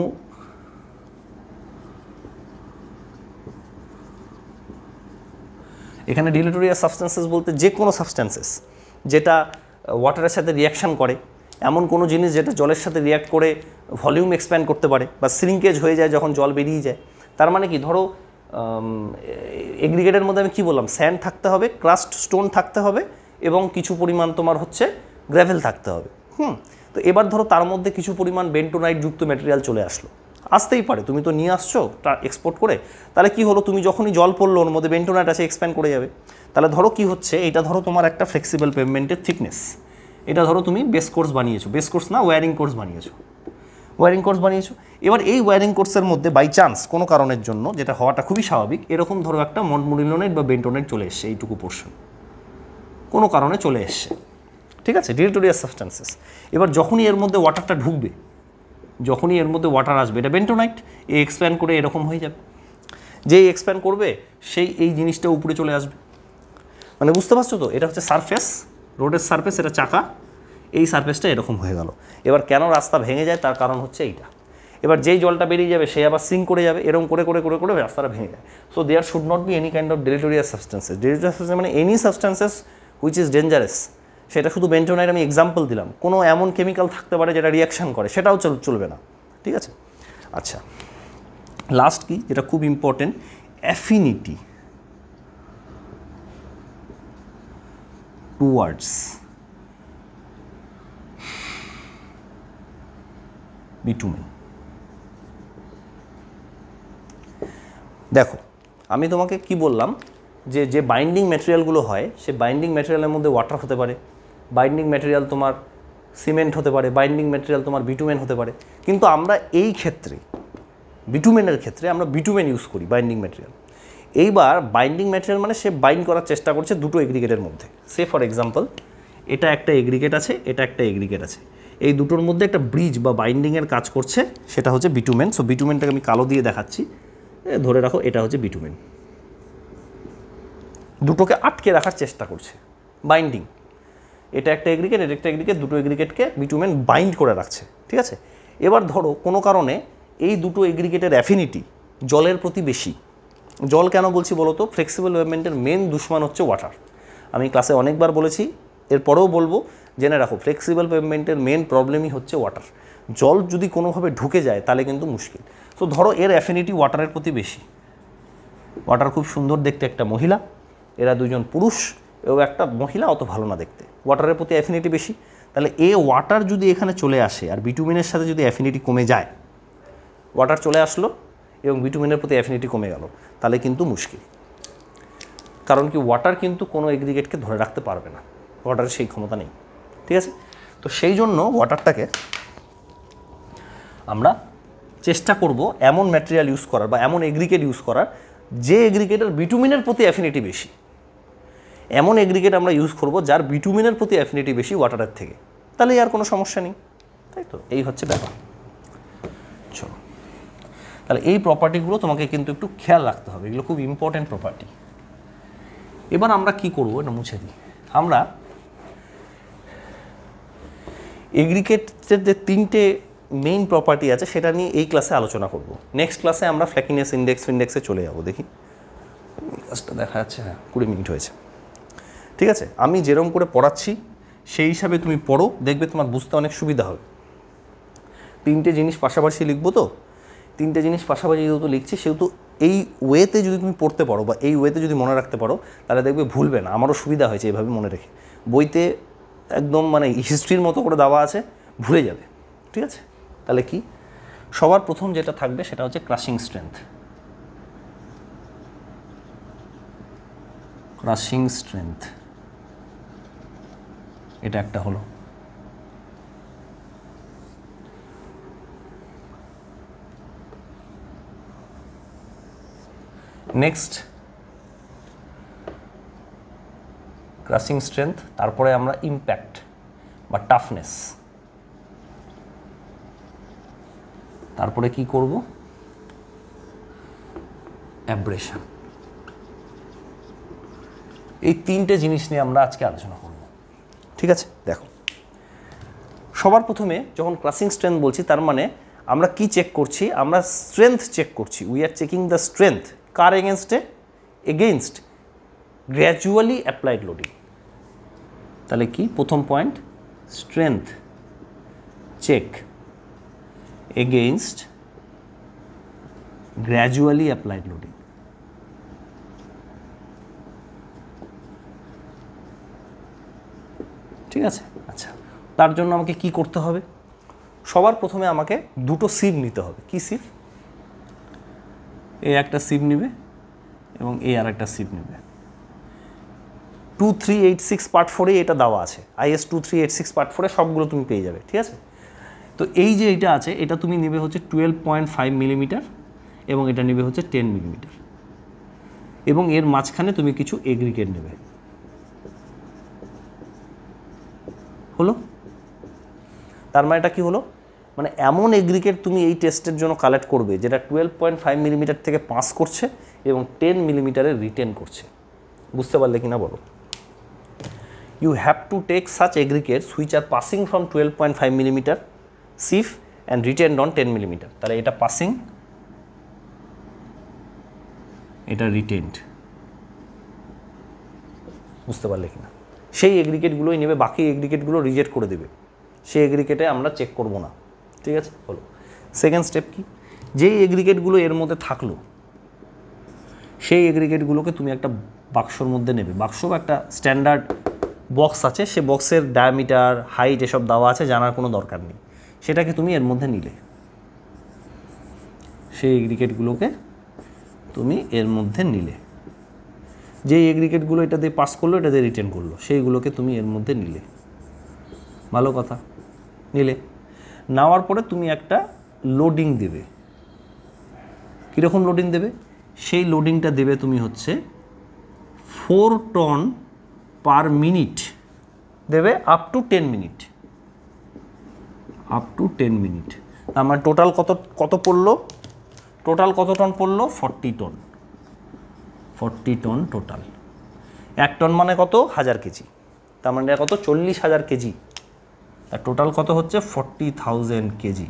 এখানে ডিলেটোরিয়াস সাবস্টেন্সেস বলতে যে কোনো সাবস্টেন্সেস যেটা ওয়াটারের সাথে রিয়াকশান করে, এমন কোনো জিনিস যেটা জলের সাথে রিয়াক্ট করে ভলিউম এক্সপ্যান্ড করতে পারে বা শ্রিঙ্কেজ হয়ে যায় যখন জল বেরিয়ে যায়। তার মানে কি, ধরো এগ্রিগেটের মধ্যে আমি কি বললাম, স্যান্ড থাকতে হবে, ক্রাস্ট স্টোন থাকতে হবে এবং কিছু পরিমাণ তোমার হচ্ছে গ্র্যাভেল থাকতে হবে। তো এবার ধরো তার মধ্যে কিছু পরিমাণ বেন্টোনাইট যুক্ত ম্যাটেরিয়াল চলে আসলো, আসতেই পারে, তুমি তো নিয়ে আসছো এক্সপোর্ট করে, তাহলে কি হলো, তুমি যখনই জল পড়লো ওর মধ্যে বেন্টোনাইট আছে, এক্সপ্যান্ড করে যাবে। তাহলে ধরো কি হচ্ছে, এটা ধরো তোমার একটা ফ্লেক্সিবল পেভমেন্টের থিকনেস, এটা ধরো তুমি বেস কোর্স বানিয়েছো, বেস কোর্স না ওয়্যারিং কোর্স বানিয়েছো, এবার এই ওয়্যারিং কোর্সের মধ্যে বাই চান্স কোনো কারণের জন্য, যেটা হওয়াটা খুবই স্বাভাবিক, এরকম ধরো একটা মন্টমোরিলোনাইট বা বেন্টোনাইট চলে এসছে, এইটুকু পোর্শন কোনো কারণে চলে এসছে, ঠিক আছে, ডিলেটোরিয়াস সাবস্টেন্সেস। এবার যখনই এর মধ্যে ওয়াটারটা ঢুকবে, যখনই এর মধ্যে ওয়াটার আসবে, এটা বেন্টোনাইট, এ এক্সপ্যান্ড করে এরকম হয়ে যাবে, যেই এক্সপ্যান্ড করবে সেই এই জিনিসটা উপরে চলে আসবে। মানে বুঝতে পারছো তো, এটা হচ্ছে সারফেস, রোডের সারফেস, এটা চাকা, এই সারফেসটা এরকম হয়ে গেল। এবার কেন রাস্তা ভেঙে যায় তার কারণ হচ্ছে এইটা। এবার যেই জলটা বেরিয়ে যাবে সে আবার সিঙ্ক করে যাবে, এরকম করে করে করে করে রাস্তাটা ভেঙে যায়। So there should not be any kind of deleterious substances. Deleterious substance মানে any substances which is dangerous. সেটা শুধু বেন্টোনাইট আমি এক্সাম্পল দিলাম, কোনো এমন কেমিক্যাল থাকতে পারে যেটা রিয়াকশান করে, সেটাও চলবে না, ঠিক আছে? আচ্ছা, লাস্ট কি, যেটা খুব ইম্পর্টেন্ট, অ্যাফিনিটি টুয়ার্ডস বিটুমেন। দেখো আমি তোমাকে কি বললাম, যে বাইন্ডিং ম্যাটেরিয়ালগুলো হয়, সে বাইন্ডিং ম্যাটেরিয়ালের মধ্যে ওয়াটার হতে পারে, বাইন্ডিং ম্যাটেরিয়াল তোমার সিমেন্ট হতে পারে, বাইন্ডিং ম্যাটেরিয়াল তোমার বিটুমেন হতে পারে। কিন্তু আমরা এই ক্ষেত্রে বিটুমেনের ক্ষেত্রে আমরা বিটুমেন ইউজ করি বাইন্ডিং ম্যাটেরিয়াল। এইবার বাইন্ডিং ম্যাটেরিয়াল মানে সে বাইন্ড করার চেষ্টা করছে দুটো এগ্রিগেটের মধ্যে। সে ফর এক্সাম্পল এটা একটা এগ্রিগেট আছে, এটা একটা এগ্রিগেট আছে, এই দুটোর মধ্যে একটা ব্রিজ বা বাইন্ডিংয়ের কাজ করছে, সেটা হচ্ছে বিটুমেন। সো বিটুমেনটাকে আমি কালো দিয়ে দেখাচ্ছি, ধরে রাখো এটা হচ্ছে বিটুমেন। দুটোকে আটকে রাখার চেষ্টা করছে বাইন্ডিং, এটা একটা এগ্রিগেট, এটা একটা এগ্রিগেট, দুটো এগ্রিগেটকে বিটুমেন বাইন্ড করে রাখছে, ঠিক আছে? এবার ধরো কোনো কারণে এই দুটো এগ্রিগেটের অ্যাফিনিটি জলের প্রতি বেশি। জল কেন বলছি বলো তো, ফ্লেক্সিবল পেভমেন্টের মেন দুশ্মন হচ্ছে ওয়াটার। আমি ক্লাসে অনেকবার বলেছি, এরপরেও বলবো, জেনে রাখো ফ্লেক্সিবল পেভমেন্টের মেন প্রবলেমই হচ্ছে ওয়াটার। জল যদি কোনোভাবে ঢুকে যায় তাহলে কিন্তু মুশকিল। তো ধরো এর অ্যাফিনিটি ওয়াটারের প্রতি বেশি, ওয়াটার খুব সুন্দর দেখতে একটা মহিলা, এরা দুজন পুরুষ এবং একটা মহিলা অত ভালো না দেখতে, ওয়াটারের প্রতি অ্যাফিনিটি বেশি। তাহলে ওয়াটার যদি এখানে চলে আসে আর বিটুমিনের সাথে যদি অ্যাফিনিটি কমে যায়, ওয়াটার চলে আসলো এবং বিটুমিনের প্রতি অ্যাফিনিটি কমে গেল, তাহলে কিন্তু মুশকিল। কারণ কি, ওয়াটার কিন্তু কোনো এগ্রিগেটকে ধরে রাখতে পারবে না, ওয়াটারের সেই ক্ষমতা নেই, ঠিক আছে? তো সেই জন্য ওয়াটারটাকে আমরা চেষ্টা করব এমন ম্যাটেরিয়াল ইউজ করার বা এমন এগ্রিগেট ইউজ করার যে এগ্রিগেটের বিটুমিনের প্রতি অ্যাফিনিটি বেশি। এমন এগ্রিগেট আমরা ইউজ করব যার বিটুমিনের প্রতি অ্যাফিনিটি বেশি ওয়াটারের থেকে, তাহলে আর কোনো সমস্যা নেই, তাই তো? এই হচ্ছে ব্যাপার। চলো, তাহলে এই প্রপার্টিগুলো তোমাকে কিন্তু একটু খেয়াল রাখতে হবে, এগুলো খুব ইম্পর্টেন্ট প্রপার্টি। এবার আমরা কি করব, এটা মুছে দিই। আমরা এগ্রিগেটের যে তিনটে মেইন প্রপার্টি আছে সেটা নিয়ে এই ক্লাসে আলোচনা করব। নেক্সট ক্লাসে আমরা ফ্ল্যাকিনেস ইন্ডেক্সে চলে যাব। দেখি ক্লাসটা দেখা যাচ্ছে, হ্যাঁ 20 মিনিট হয়েছে। ঠিক আছে, আমি যেরকম করে পড়াচ্ছি সেই হিসাবে তুমি পড়ো, দেখবে তোমার বুঝতে অনেক সুবিধা হবে। তিনটে জিনিস পাশাপাশি লিখবো তো, তিনটে জিনিস পাশাপাশি যেহেতু লিখছি সেহেতু এই ওয়েতে যদি তুমি পড়তে পারো বা এই ওয়েতে যদি মনে রাখতে পারো তাহলে দেখবে ভুলবে না। আমারও সুবিধা হয়েছে এইভাবে মনে রেখে। বইতে একদম মানে হিস্ট্রির মতো করে দেওয়া আছে, ভুলে যাবে। ঠিক আছে, তাহলে কি সবার প্রথম যেটা থাকবে সেটা হচ্ছে ক্রাশিং স্ট্রেংথ। ক্রাশিং স্ট্রেংথ এটা একটা হলো। নেক্সট ক্রাশিং স্ট্রেংথ, তারপরে আমরা ইম্প্যাক্ট বা টাফনেস, তারপরে কি করব, অ্যাব্রেশন। এই তিনটে জিনিস নিয়ে আমরা আজকে আলোচনা করব। ঠিক আছে, দেখো সবার প্রথমে যখন ক্রাশিং স্ট্রেংথ বলছি তার মানে আমরা কি চেক করছি, আমরা স্ট্রেংথ চেক করছি। We are checking the strength কার এগেনস্টে, এগেনস্ট গ্র্যাজুয়ালি অ্যাপ্লাইড লোডিং। তাহলে কি প্রথম point, strength check against gradually applied loading. ঠিক আছে, আচ্ছা তার জন্য আমাকে কি করতে হবে, সবার প্রথমে আমাকে দুটো সিভ নিতে হবে। কি সিভ, এ একটা সিভ নেবে এবং এ আর একটা সিভ নেবে। 2386 পার্ট 4 এটা দেওয়া আছে, IS 2386 পার্ট 4 সবগুলো তুমি পেয়ে যাবে। ঠিক আছে, তো এই যে এটা আছে এটা তুমি নেবে হচ্ছে 12.5 মিলিমিটার এবং এটা নেবে হচ্ছে 10 মিলিমিটার এবং এর মাঝখানে তুমি কিছু এগ্রিগেট নেবে। হলো, তার মানে এটা কি হলো, মানে এমন এগ্রিগেট তুমি এই টেস্টের জন্য কালেক্ট করবে যেটা 12.5 মিলিমিটার থেকে পাস করছে এবং 10 মিলিমিটারে রিটেন করছে। বুঝতে পারলে কিনা বলো। You have to take such aggregates which are passing from 12.5 millimeter sieve and retained on 10 millimeter. তাহলে এটা পাসিং, এটা রিটেন্ড। বুঝতে পারলে কিনা, সেই এগ্রিগেটগুলোই নেবে, বাকি এগ্রিগেটগুলো রিজেক্ট করে দেবে, সেই এগ্রিগেটে আমরা চেক করব না। ঠিক আছে, হলো। সেকেন্ড স্টেপ কি, যেই এগ্রিগেটগুলো এর মধ্যে থাকলো সেই এগ্রিগেটগুলোকে তুমি একটা বাক্সর মধ্যে নেবে। বাক্স বা একটা স্ট্যান্ডার্ড বক্স আছে, সে বক্সের ডায়ামিটার হাইট এসব দেওয়া আছে, জানার কোনো দরকার নেই। সেটাকে তুমি এর মধ্যে নিলে, সেই এগ্রিগেটগুলোকে তুমি এর মধ্যে নিলে, যেই এগ্রিগেটগুলো এটা দিয়ে পাস করলো এটা দিয়ে রিটেন করলো সেইগুলোকে তুমি এর মধ্যে নিলে। ভালো কথা, নিলে নেওয়ার পরে তুমি একটা লোডিং দেবে। কীরকম লোডিং দেবে, সেই লোডিংটা দেবে তুমি হচ্ছে 4 টন পার মিনিট দেবে up to 10 minute, up to 10 minute. আমার টোটাল কত পড়লো, টোটাল কত টন পড়লো, 40 টন। 40 ton total. 1 টন মানে কত, 1000 কেজি, তার মানে কত, 40,000 কেজি। আর টোটাল কত হচ্ছে 40,000 কেজি।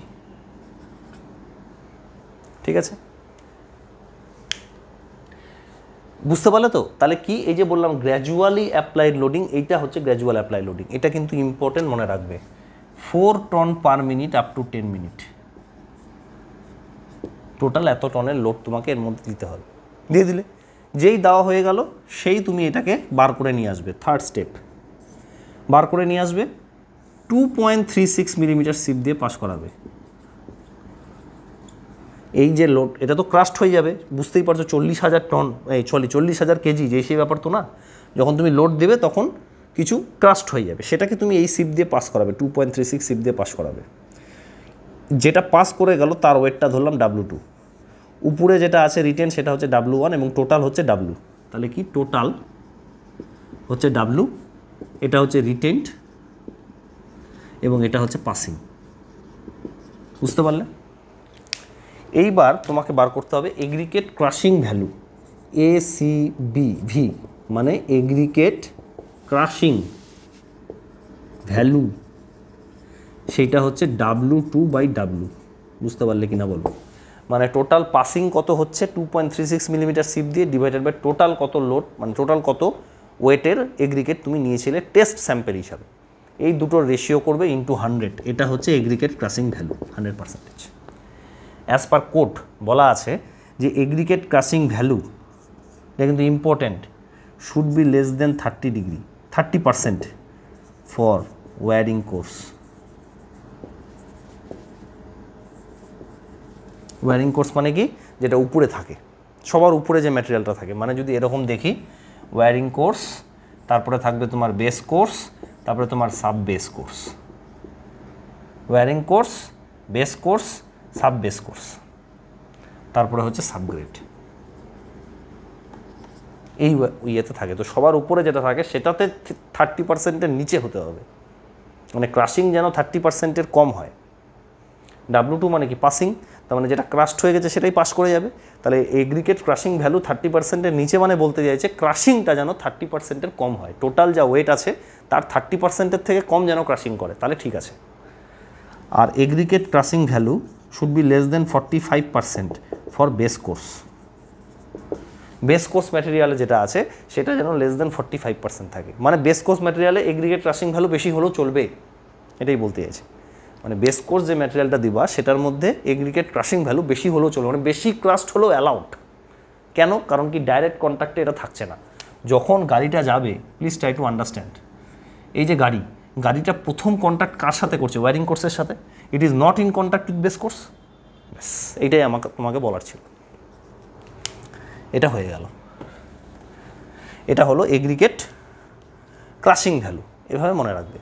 ঠিক আছে, বুঝতে পারলে তো। তাহলে কি, এই যে বললাম গ্র্যাজুয়ালি অ্যাপ্লাইড লোডিং, এইটা হচ্ছে গ্র্যাজুয়াল অ্যাপ্লাই লোডিং। এটা কিন্তু ইম্পর্টেন্ট, মনে রাখবে। 4 ton per minute up to 10 minute, total এত টনের লোড তোমাকে এর মধ্যে দিতে হবে। দিয়ে দিলে, যেই দেওয়া হয়ে গেল সেই তুমি এটাকে বার করে নিয়ে আসবে। থার্ড স্টেপ, বার করে নিয়ে আসবে, 2.36 মিলিমিটার সিপ দিয়ে পাস করাবে। এই যে লোড, এটা তো ক্রাস্ট হয়ে যাবে, বুঝতেই পারছো। 40,000 টন, 40,000 কেজি, যে সেই ব্যাপার তো না। যখন তুমি লোড দেবে তখন কিছু ক্রাস্ট হয়ে যাবে, সেটাকে তুমি এই সিপ দিয়ে পাস করাবে, 2.36 সিপ দিয়ে পাস করাবে। যেটা পাস করে গেল তার ওয়েটটা ধরলাম W2, উপরে যেটা আছে রিটেন সেটা হচ্ছে W1 এবং টোটাল হচ্ছে W। তাহলে কি, টোটাল হচ্ছে W, এটা হচ্ছে রিটেন্ট এবং এটা হচ্ছে পাসিং। বুঝতে পারলে। এইবার তোমাকে বার করতে হবে এগ্রিগেট ক্রাশিং ভ্যালু, ACBV মানে এগ্রিগেট ক্রাশিং ভ্যালু, সেইটা হচ্ছে W2/W, বুঝতে পারলে কিনা বলো। মানে টোটাল পাসিং কত হচ্ছে 2.36 মিলিমিটার সিপ দিয়ে ডিভাইডেড বাই টোটাল কত লোড, মানে টোটাল কত ওয়েটের এগ্রিগেট তুমি নিয়েছিলে টেস্ট স্যাম্পেল হিসাবে, এই দুটোর রেশিও করবে ইন্টু 100, এটা হচ্ছে aggregate crushing value 100%। As per code বলা আছে যে এগ্রিগেট ক্রাশিং ভ্যালু, এটা কিন্তু important, should be less than 30% for wearing course. Wearing course মানে কি, যেটা উপরে থাকে, সবার উপরে যে ম্যাটেরিয়ালটা থাকে, মানে যদি এরকম দেখি ওয়্যারিং কোর্স, তারপরে থাকবে তোমার বেস কোর্স, তারপরে তোমার sub base course, wearing course, base course, sub base course, তারপরে হচ্ছে সাবগ্রেড, এই ইয়েতে থাকে। তো সবার উপরে যেটা থাকে সেটাতে 30%-এর নিচে হতে হবে, মানে ক্রাশিং যেন 30%-এর কম হয়। W2 মানে কি পাসিং, তার মানে যেটা ক্রাশড হয়ে গেছে সেটাই পাস করে যাবে। তাহলে এগ্রিগেট ক্রাশিং ভ্যালু 30%-এর নিচে মানে বলতে চাইছে ক্রাশিংটা যেন 30%-এর কম হয়, টোটাল যা ওয়েট আছে তার 30%-এর থেকে কম যেন ক্রাশিং করে, তাহলে ঠিক আছে। আর aggregate crushing value should be less than 45% for base course. Base course ম্যাটেরিয়ালে যেটা আছে সেটা যেন লেস দেন 45% থাকে, মানে বেস কোর্স ম্যাটেরিয়ালে এগ্রিগেট ক্রাশিং ভ্যালু বেশি হলেও চলবে, এটাই বলতে চাইছে। মানে বেস কোর্স যে ম্যাটেরিয়ালটা দিবা সেটার মধ্যে এগ্রিগেট ক্রাশিং ভ্যালু বেশি হলেও চলবে, মানে বেশি ক্রাস্ট হলেও অ্যালাউড। কেন? কারণ কি ডাইরেক্ট কন্ট্যাক্টে এটা থাকছে না। যখন গাড়িটা যাবে, প্লিজ ট্রাই টু আন্ডারস্ট্যান্ড, এই যে গাড়িটা প্রথম কন্ট্যাক্ট কার সাথে করছে? ওয়্যারিং কোর্সের সাথে। It is not in contact with base course. ব্যাস, এইটাই তোমাকে বলার ছিল। এটা হয়ে গেল, এটা হলো এগ্রিগেট ক্রাশিং ভ্যালু, এভাবে মনে রাখবে।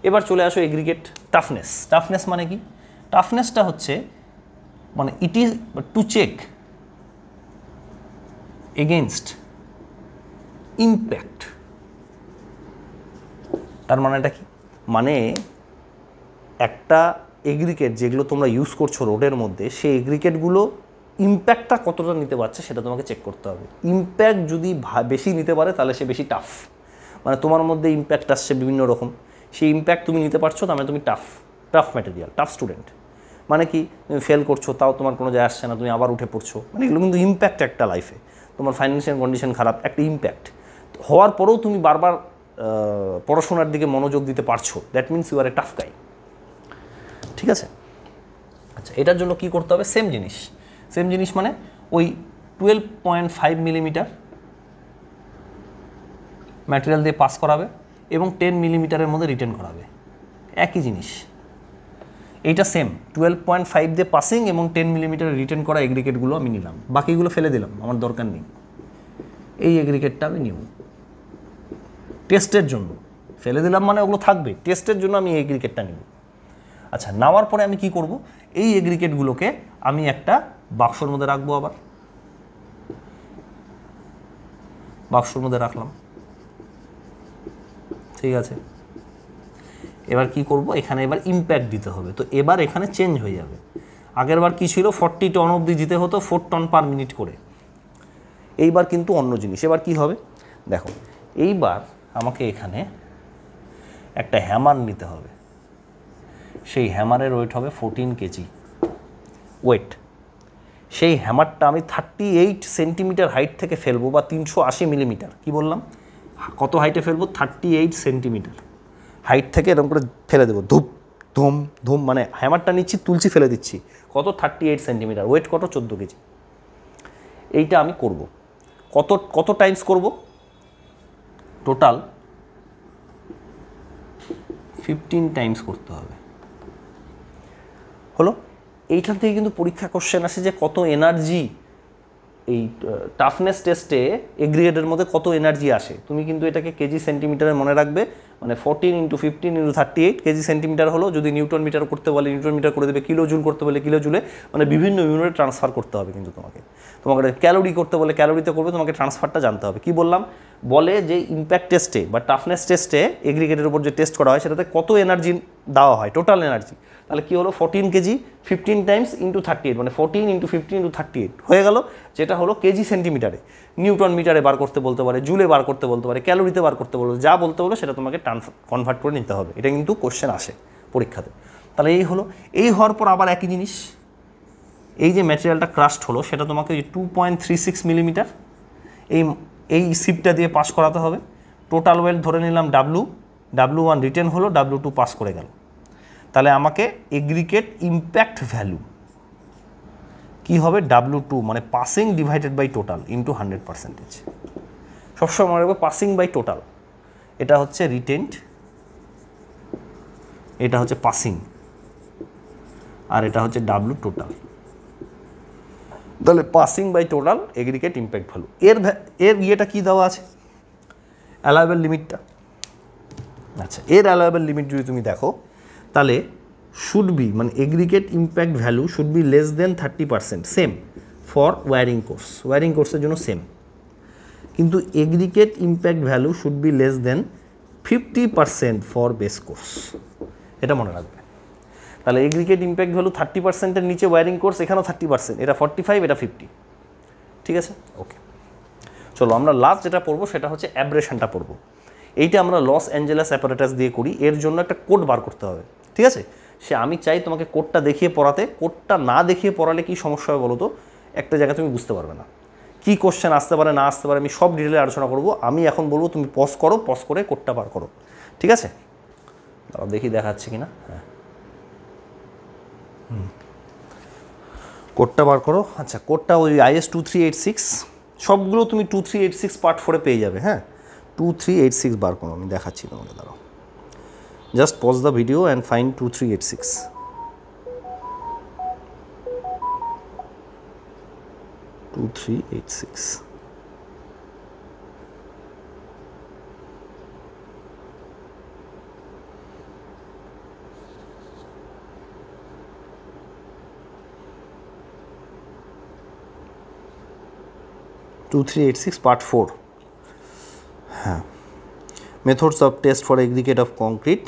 এবার চলে আসো এগ্রিগেট টাফনেস। টাফনেস মানে কি? টাফনেসটা হচ্ছে মানে it is to check against impact. তার মানে এটা কি? মানে একটা এগ্রিগেট যেগুলো তোমরা ইউজ করছো রোডের মধ্যে, সেই এগ্রিগেটগুলো ইম্প্যাক্টটা কতটা নিতে পারছে সেটা তোমাকে চেক করতে হবে। ইম্প্যাক্ট যদি বেশি নিতে পারে তাহলে সে বেশি টাফ, মানে তোমার মধ্যে ইম্প্যাক্ট আসছে বিভিন্ন রকম, সেই ইম্প্যাক্ট তুমি নিতে পারছো, তার মানে তুমি টাফ ম্যাটেরিয়াল, টাফ স্টুডেন্ট। মানে কি, তুমি ফেল করছো তাও তোমার কোনো যায় আসছে না, তুমি আবার উঠে পড়ছো, মানে এগুলো কিন্তু ইম্প্যাক্ট একটা লাইফে। তোমার ফাইন্যান্সিয়াল কন্ডিশন খারাপ, একটা ইম্প্যাক্ট হওয়ার পরেও তুমি বারবার পড়াশোনার দিকে মনোযোগ দিতে পারছো, that means you are a tough guy. ঠিক আছে? আচ্ছা, এটার জন্য কি করতে হবে? সেম জিনিস মানে ওই 12.5 মিলিমিটার ম্যাটেরিয়াল দিয়ে পাস করাবে এবং 10 মিলিমিটারের মধ্যে রিটার্ন করাবে, একই জিনিস। এইটা সেম 12.5 দিয়ে পাসিং এবং 10 মিলিমিটার রিটার্ন করা এগ্রিগেটগুলো আমি নিলাম, বাকিগুলো ফেলে দিলাম, আমার দরকার নেই। এই এগ্রিগেটটা আমি নিব টেস্টের জন্য, ফেলে দিলাম মানে ওগুলো থাকবে, টেস্টের জন্য আমি এই এগ্রিগেটটা নিব। আচ্ছা, নেওয়ার পরে আমি কি করব? এই এগ্রিগেটগুলোকে আমি একটা বাক্সর মধ্যে রাখবো, আবার বাক্সর মধ্যে রাখলাম। ঠিক আছে, এবার কি করব? এখানে এবার ইম্প্যাক্ট দিতে হবে। তো এবার এখানে চেঞ্জ হয়ে যাবে। আগের বার কি ছিল? 40 টন অবধি দিতে হতো, 4 টন পার মিনিট করে। এইবার কিন্তু অন্য জিনিস। এবার কি হবে দেখো, এইবার আমাকে এখানে একটা হ্যামার নিতে হবে। সেই হ্যামারের ওয়েট হবে 14 কেজি ওয়েট। সেই হ্যামারটা আমি 38 সেন্টিমিটার হাইট থেকে ফেলবো, বা 380 মিলিমিটার। কি বললাম? কত হাইটে ফেলবো? 38 সেন্টিমিটার হাইট থেকে এরকম করে ফেলে দেবো, ধূপ ধুম ধুম, মানে হ্যামারটা নিচ্ছি, তুলছি, ফেলে দিচ্ছি। কত? 38 সেন্টিমিটার, ওয়েট কত? 14 কেজি। এইটা আমি করব। কত টাইমস করব? টোটাল 15 টাইমস করতে হবে। হলো? এইখান থেকে কিন্তু পরীক্ষা কোশ্চেন আসে যে কত এনার্জি এই টাফনেস টেস্টে এগ্রিগেটের মধ্যে কত এনার্জি আসে। তুমি কিন্তু এটাকে কেজি সেন্টিমিটারে মনে রাখবে, মানে 14 × 15 × 38 কেজি সেন্টিমিটার হলো। যদি নিউটন মিটার করতে বলে নিউটন মিটার করে দেবে, কিলো জুল করতে বলে কিলো জুলে, মানে বিভিন্ন ইউনিটে ট্রান্সফার করতে হবে। কিন্তু তোমাকে ক্যালোরি করতে বলে ক্যালোরিতে করবে, তোমাকে ট্রান্সফারটা জানতে হবে। কি বললাম? বলে যে ইম্প্যাক্ট টেস্টে বা টাফনেস টেস্টে এগ্রিগেটের উপর যে টেস্ট করা হয় সেটাতে কত এনার্জি দেওয়া হয় টোটাল এনার্জি, তাহলে কী হলো 14 কেজি 15 টাইমস ইন্টু 38, মানে 14 ইন্টু 15 ইন্টু 38 হয়ে গেল, যেটা হলো কেজি সেন্টিমিটারে। নিউটন মিটারে বার করতে বলতে পারে, জুলে বার করতে বলতে পারে, ক্যালোরিতে বার করতে বলতে, যা বলতে বলো সেটা তোমাকে কনভার্ট করে নিতে হবে। এটা কিন্তু কোশ্চেন আসে পরীক্ষাতে। তাহলে এই হলো, এই হওয়ার পর আবার একই জিনিস, এই যে ম্যাটেরিয়ালটা ক্রাস্ট হলো সেটা তোমাকে 2.36 মিলিমিটার এই সিপটা দিয়ে পাস করাতে হবে। টোটাল ওয়েট ধরে নিলাম W1 রিটেন হলো, W2 পাস করে গেল। তাহলে আমাকে এগ্রিগেট ইম্প্যাক্ট ভ্যালু কী হবে, W2 মানে passing divided by total into 100%। সবসময় মনে রাখবো পাসিং বাই টোটাল, এটা হচ্ছে রিটেন্ড, এটা হচ্ছে পাসিং, আর এটা হচ্ছে W টোটাল। তাহলে passing by total aggregate impact value. এর ইয়েটা কী দেওয়া আছে, অ্যালাউয়েবল লিমিটটা। আচ্ছা, এর অ্যালাউয়েবল লিমিট যদি তুমি দেখো তাহলে শুড বি, মানে aggregate impact value should be less than 30%, same for wearing course, wearing কোর্সের জন্য সেম। কিন্তু aggregate impact value should be less than 50% for base course, এটা মনে রাখবে। তাহলে এগ্রিগেট ইম্প্যাক্ট ভ্যালু 30%-এর নিচে ওয়্যারিং কোর্স, এখানেও 30%, এটা 45, এটা 50, ঠিক আছে? ওকে, চলো আমরা লাস্ট যেটা পড়বো সেটা হচ্ছে অ্যাব্রেশনটা পড়বো। এইটা আমরা লস অ্যাঞ্জেলেস অ্যাপারেটাস দিয়ে করি, এর জন্য একটা কোড বার করতে হবে, ঠিক আছে? সে আমি চাই তোমাকে কোডটা দেখিয়ে পড়াতে, কোডটা না দেখিয়ে পড়ালে কী সমস্যা হবে বলো তো, একটা জায়গায় তুমি বুঝতে পারবে না, কী কোশ্চেন আসতে পারে না আসতে পারে, আমি সব ডিটেলে আলোচনা করবো। আমি এখন বলবো তুমি পজ করো, পজ করে কোডটা বার করো, ঠিক আছে? দেখি দেখাচ্ছে কি না, হ্যাঁ কোডটা বার করো। আচ্ছা, কোডটা ওই IS 2386, সবগুলো তুমি 2386 পার্ট 4-এ পেয়ে যাবে। হ্যাঁ, 2386 বার করো, আমি দেখাচ্ছি তোমাকে, দাঁড়াও, just pause the video and find 2386। Part 4, হ্যাঁ, methods of test for aggregate of concrete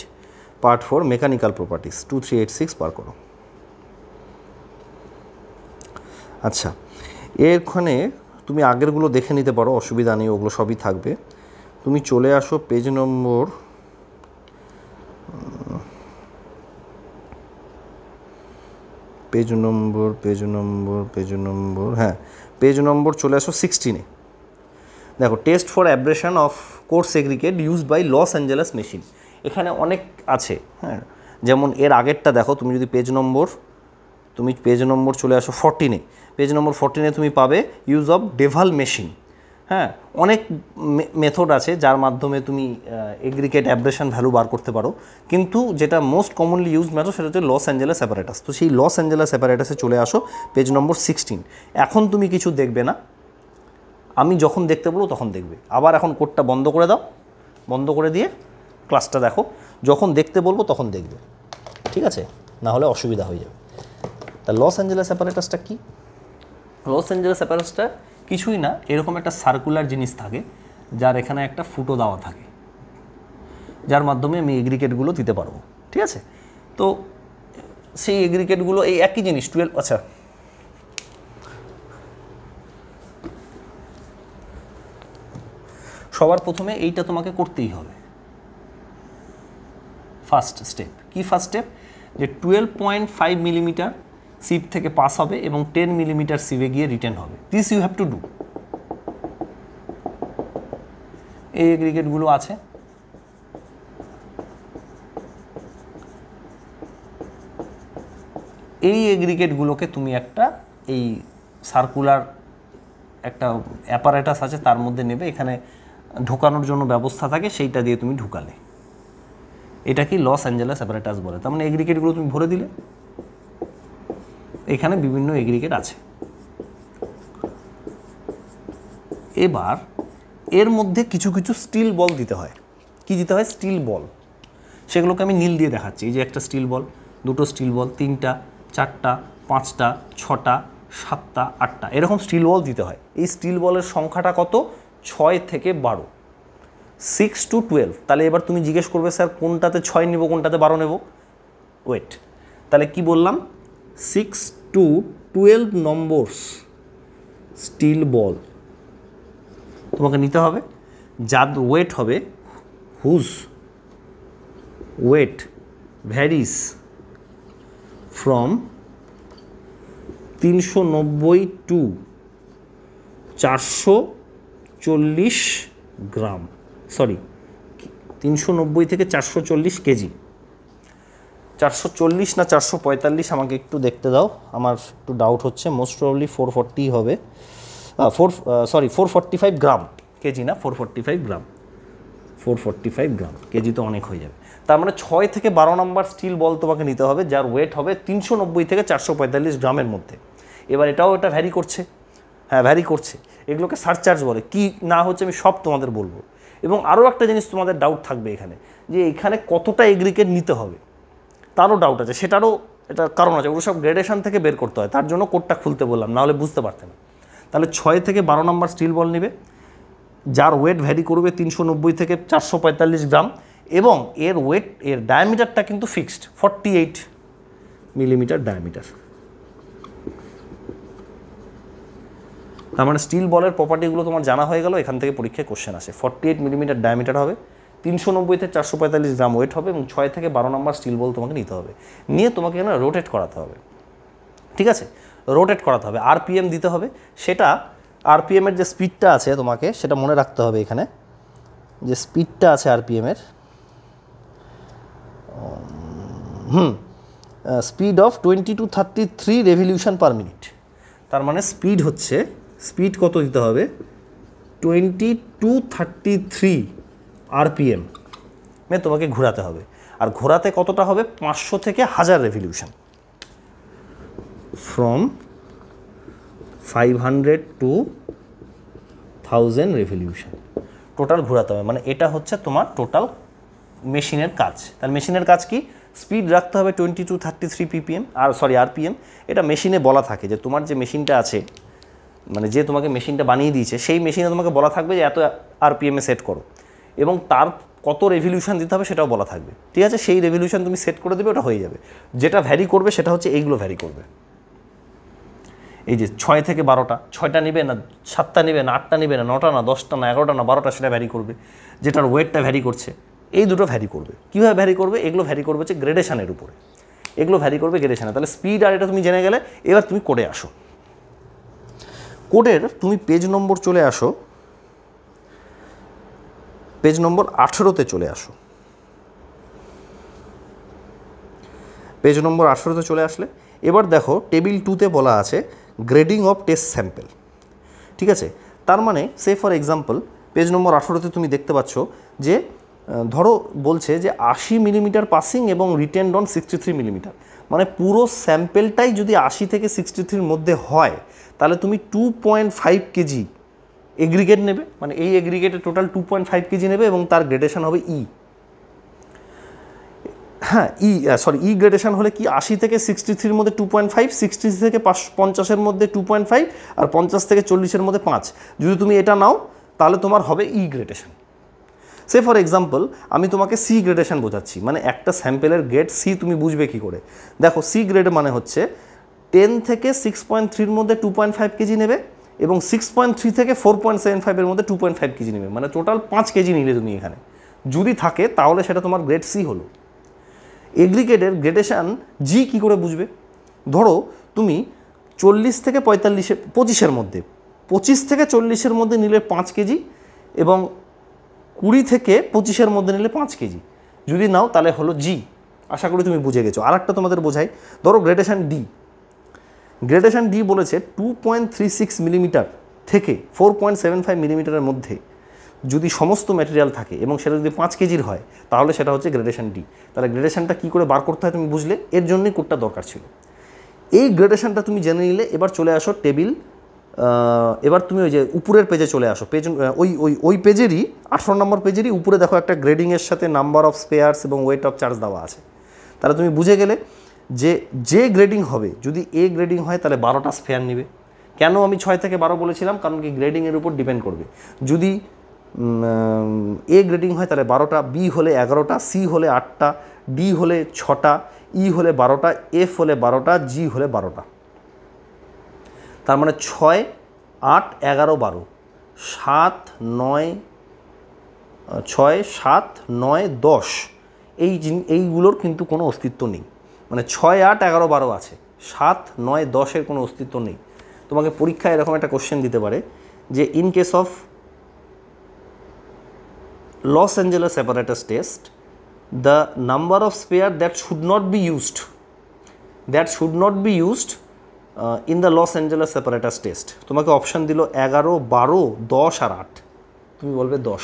part 4 mechanical properties, 2386 বার করো। আচ্ছা, এখানে তুমি আগেরগুলো দেখে নিতে পারো, অসুবিধা নেই, ওগুলো সবই থাকবে। তুমি চলে আসো পেজ নম্বর হ্যাঁ, পেজ নম্বর চলে আসো 16-এ। দেখো, test for abrasion of coarse aggregate used by Los Angeles machine, এখানে অনেক আছে। হ্যাঁ, যেমন এর আগেরটা দেখো, তুমি যদি পেজ নম্বর চলে আসো 14-এ, পেজ নম্বর 14-এ তুমি পাবে ইউজ অফ ডেভাল মেশিন। হ্যাঁ, অনেক মেথড আছে যার মাধ্যমে তুমি এগ্রিগেট অ্যাব্রেশন ভ্যালু বার করতে পারো, কিন্তু যেটা মোস্ট কমনলি ইউজ মেথড সেটা হচ্ছে লস অ্যাঞ্জেলেস অ্যাপারেটাস। তো সেই লস অ্যাঞ্জেলেস অ্যাপারেটাসে চলে আসো, পেজ নম্বর 16। এখন তুমি কিছু দেখবে না, আমি যখন দেখতে বলবো তখন দেখবে। আবার এখন কোডটা বন্ধ করে দাও, বন্ধ করে দিয়ে ক্লাসটা দেখো, যখন দেখতে বলবো তখন দেখবে, ঠিক আছে? না হলে অসুবিধা হয়ে যাবে। তা লস অ্যাঞ্জেলেস অ্যাপারেটাসটা কি? লস অ্যাঞ্জেলেস অ্যাপারেটাসটা কিছুই না, এরকম একটা সার্কুলার জিনিস থাকে যার এখানে একটা ফুটো দেওয়া থাকে, যার মাধ্যমে আমি এগ্রিগেটগুলো দিতে পারবো, ঠিক আছে? তো সেই এগ্রিগেটগুলো এই একই জিনিস 12। আচ্ছা, সবার প্রথমে এইটা তোমাকে করতেই হবে, ফার্স্ট স্টেপ। কি ফার্স্ট স্টেপ? যে 12.5 মিলিমিটার সিপ থেকে পাস হবে এবং 10 মিলিমিটার সিপে গিয়ে রিটার্ন হবে। This you have to do. এই এগ্রিগেটগুলো আছে, এই এগ্রিগেটগুলোকে তুমি একটা এই সার্কুলার একটা অ্যাপারেটাস আছে তার মধ্যে নেবে, এখানে ঢোকানোর জন্য ব্যবস্থা থাকে, সেইটা দিয়ে তুমি ঢুকালে, এটা কি লস অ্যাঞ্জেলেস অ্যাপারেটাস বলে। তার মানে এগ্রিগেটগুলো তুমি ভরে দিলে, এখানে বিভিন্ন এগ্রিগেট আছে। এবার এর মধ্যে কিছু কিছু স্টিল বল দিতে হয়। কি দিতে হয়? স্টিল বল। সেগুলোকে আমি নীল দিয়ে দেখাচ্ছি। এই যে একটা স্টিল বল, দুটো স্টিল বল, 3টা, 4টা, 5টা, 6টা, 7টা, 8টা, এরকম স্টিল বল দিতে হয়। এই স্টিল বলের সংখ্যাটা কত? 6 থেকে 12, 6 to 12। তাহলে এবার তুমি জিজ্ঞেস করবে, স্যার কোনটাতে 6 নেব, কোনটাতে 12 নেব? ওয়েট। তাহলে কি বললাম, 6 to 12 নম্বরস স্টিল বল তোমাকে নিতে হবে, যার ওয়েট হবে, whose weight varies from 390 to 440 gram, sorry 390 থেকে 440 কেজি। 440 না 445 আমাকে একটু দেখতে দাও, আমার একটু ডাউট হচ্ছে, মোস্ট প্রবাবলি 440 হবে, 445 গ্রাম, কেজি না, 445 গ্রাম, 445 গ্রাম, কেজি তো অনেক হয়ে যাবে। তার মানে 6 থেকে 12 নম্বর স্টিল বল তোমাকে নিতে হবে, যার ওয়েট হবে 390 থেকে 445 গ্রামের মধ্যে। এবার এটা ভ্যারি করছে, হ্যাঁ ভ্যারি করছে, এগুলোকে সারচার্জ বলে, কি না হচ্ছে আমি সব তোমাদের বলবো। এবং আরও একটা জিনিস তোমাদের ডাউট থাকবে এখানে, যে এখানে কতটা এগ্রিগেট নিতে হবে তারও ডাউট আছে, সেটারও এটা কারণ আছে, ওগুলো সব গ্রেডেশন থেকে বের করতে হয়, তার জন্য কোডটা খুলতে বললাম, নাহলে বুঝতে পারতে না। তাহলে 6 থেকে 12 নম্বর স্টিল বল নেবে, যার ওয়েট ভ্যারি করবে 390 থেকে 445 গ্রাম, এবং এর ডায়ামিটারটা কিন্তু ফিক্সড 48 মিলিমিটার ডায়ামিটার। তার মানে স্টিল বলের প্রপার্টিগুলো তোমার জানা হয়ে গেল, এখান থেকে পরীক্ষায় কোশ্চেন আসে। 48 মিলিমিটার ডায়ামিটার হবে, 390 থেকে 445 গ্রাম ওয়েট হবে, এবং 6 থেকে 12 নম্বর স্টিল বল তোমাকে নিতে হবে, নিয়ে তোমাকে এখানে রোটেট করাতে হবে, ঠিক আছে, রোটেট করাতে হবে, আরপিএম দিতে হবে। সেটা আরপিএমের যে স্পিডটা আছে তোমাকে সেটা মনে রাখতে হবে, এখানে যে স্পিডটা আছে আরপিএমের, speed of 20 to 33 revolution per minute. তার মানে স্পিড কত দিতে হবে, 20 to 33 আরপিএম তোমাকে ঘোরাতে হবে, আর ঘোরাতে কতটা হবে, 500 থেকে 1000 revolution, from 500 to 1000 revolution total ঘোরাতে হবে। মানে এটা হচ্ছে তোমার টোটাল মেশিনের কাজ। তাহলে মেশিনের কাজ কি, স্পিড রাখতে হবে 20 to 33 পিপিএম, আরপিএম। এটা মেশিনে বলা থাকে যে তোমার যে মেশিনটা আছে, মানে যে তোমাকে মেশিনটা বানিয়ে দিয়েছে, সেই মেশিনে তোমাকে বলা থাকবে যে এত আরপিএমে সেট করো, এবং তার কত রেভলিউশন দিতে হবে সেটাও বলা থাকবে, ঠিক আছে। সেই রেভলিউশন তুমি সেট করে দেবে, ওটা হয়ে যাবে। যেটা ভ্যারি করবে সেটা হচ্ছে এইগুলো ভ্যারি করবে, এই যে 6 থেকে 12টা, 6টা নেবে না 7টা নেবে না 8টা নেবে না 9টা না 10টা না 11টা না 12টা, সেটা ভ্যারি করবে। যেটার ওয়েটটা ভ্যারি করছে, এই দুটো ভ্যারি করবে। কীভাবে ভ্যারি করবে, এগুলো ভ্যারি করবে হচ্ছে গ্রেডেশনের উপরে, এগুলো ভ্যারি করবে গ্রেডেশনে। তাহলে স্পিড আর এটা তুমি জেনে গেলে, এবার তুমি কোডে আসো। কোডের তুমি পেজ নম্বর চলে আসো, পেজ নম্বর 18তে চলে আসো। পেজ নম্বর 18তে চলে আসলে এবার দেখো টেবিল 2তে বলা আছে গ্রেডিং অফ টেস্ট স্যাম্পল, ঠিক আছে। তার মানে সে ফর এক্সাম্পল পেজ নম্বর 18তে তুমি দেখতে পাচ্ছ যে ধরো বলছে যে 80 মিলিমিটার পাসিং এবং রিটেন্ড অন 63 মিলিমিটার, মানে পুরো স্যাম্পেলটাই যদি 80 থেকে 63-র মধ্যে হয়, তাহলে তুমি 2.5 কেজি এগ্রিগেট নেবে, মানে এই এগ্রিগেটে টোটাল 2.5 কেজি নেবে, এবং তার গ্রেডেশন হবে ই। হ্যাঁ ই গ্রেডেশন হলে কি, 80 থেকে 63-র মধ্যে 2.5, 60 থেকে 50-এর মধ্যে 2.5, আর 50 থেকে 40-এর মধ্যে 5। যদি তুমি এটা নাও তাহলে তোমার হবে ই গ্রেডেশন। সে ফর এক্সাম্পল আমি তোমাকে সি গ্রেডেশন বোঝাচ্ছি, মানে একটা স্যাম্পেলের গ্রেড সি তুমি বুঝবে কী করে। দেখো সি গ্রেড মানে হচ্ছে 10 থেকে 6.3-র মধ্যে 2.5 কেজি নেবে, এবং 6.3 থেকে 4.75-এর মধ্যে 2.5 কেজি নেবে, মানে টোটাল 5 কেজি নিলে তুমি এখানে যদি থাকে, তাহলে সেটা তোমার গ্রেড সি হলো। এগ্রিগেটের গ্রেডেশন জি কী করে বুঝবে, ধরো তুমি 40 থেকে 25-এর মধ্যে, 25 থেকে 40-এর মধ্যে নিলে 5 কেজি, এবং 20 থেকে 25-এর মধ্যে নিলে 5 কেজি যদি নাও, তাহলে হলো জি। আশা করি তুমি বুঝে গেছো। আর একটা তোমাদের বোঝাই, ধরো গ্রেডেশন ডি। গ্রেডেশন ডি বলেছে 2.36 মিলিমিটার থেকে 4.75 মিলিমিটারের মধ্যে যদি সমস্ত ম্যাটেরিয়াল থাকে, এবং সেটা যদি 5 কেজির হয়, তাহলে সেটা হচ্ছে গ্রেডেশন ডি। তাহলে গ্রেডেশনটা কী করে বার করতে হয় তুমি বুঝলে, এর জন্যই কোডটা দরকার ছিল। এই গ্রেডেশনটা তুমি জেনে নিলে, এবার চলে আসো টেবিল, এবার তুমি ওই যে উপরের পেজে চলে আসো, পেজ ওই পেজেরই 18 নম্বর পেজেরই উপরে দেখো একটা গ্রেডিংয়ের সাথে নাম্বার অফ স্পেয়ার্স এবং ওয়েট অফ চার্জ দেওয়া আছে। তাহলে তুমি বুঝে গেলে যে গ্রেডিং হবে, যদি এ গ্রেডিং হয় তাহলে 12টা স্পেয়ার নেবে। কেন আমি 6 থেকে 12 বলেছিলাম, কারণ কি গ্রেডিংয়ের উপর ডিপেন্ড করবে। যদি এ গ্রেডিং হয় তাহলে 12টা, বি হলে 11টা, সি হলে 8টা, ডি হলে 6টা, ই হলে 12টা, এফ হলে 12টা, জি হলে 12টা। তার মানে 6, 8, 11, 12, 7, 9, 6, 7, 9, 10 এইগুলোর কিন্তু কোনো অস্তিত্ব নেই। মানে 6, 8, 11, 12 আছে, 7, 9, 10-এর কোনো অস্তিত্ব নেই। তোমাকে পরীক্ষায় এরকম একটা কোশ্চেন দিতে পারে যে in case of loss Angeles apparatus test the number of spare that should not be used in the loss Angeles apparatus test. তোমাকে অপশান দিল 11, 12, 10 আর 8। তুমি বলবে 10।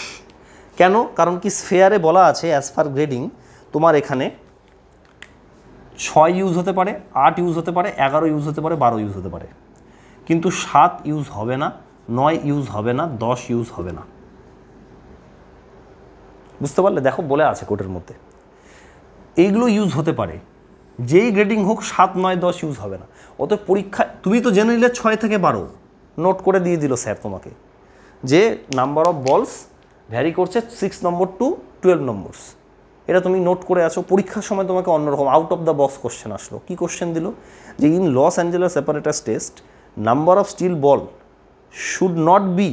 কেন? কারণ কি স্ফেয়ারে বলা আছে অ্যাজ পার গ্রেডিং তোমার এখানে 6 ইউজ হতে পারে, 8 ইউজ হতে পারে, 11 ইউজ হতে পারে, 12 ইউজ হতে পারে, কিন্তু 7 ইউজ হবে না, 9 ইউজ হবে না, 10 ইউজ হবে না। বুঝতে পারলে? দেখো বলে আছে কোডের মধ্যে এইগুলো ইউজ হতে পারে, যেই গ্রেডিং হোক 7, 9, 10 ইউজ হবে না। অত পরীক্ষা তুমি তো জেনে নিলে 6 থেকে 12 নোট করে দিয়ে দিল স্যার তোমাকে যে নাম্বার অফ বলস ভ্যারি করছে 6 নম্বর টু 12 নম্বরস। এটা তুমি নোট করে আছো। পরীক্ষার সময় তোমাকে অন্যরকম out of the box question আসলো। কি কোশ্চেন দিল? যে in Los Angeles apparatus test number of steel ball should not be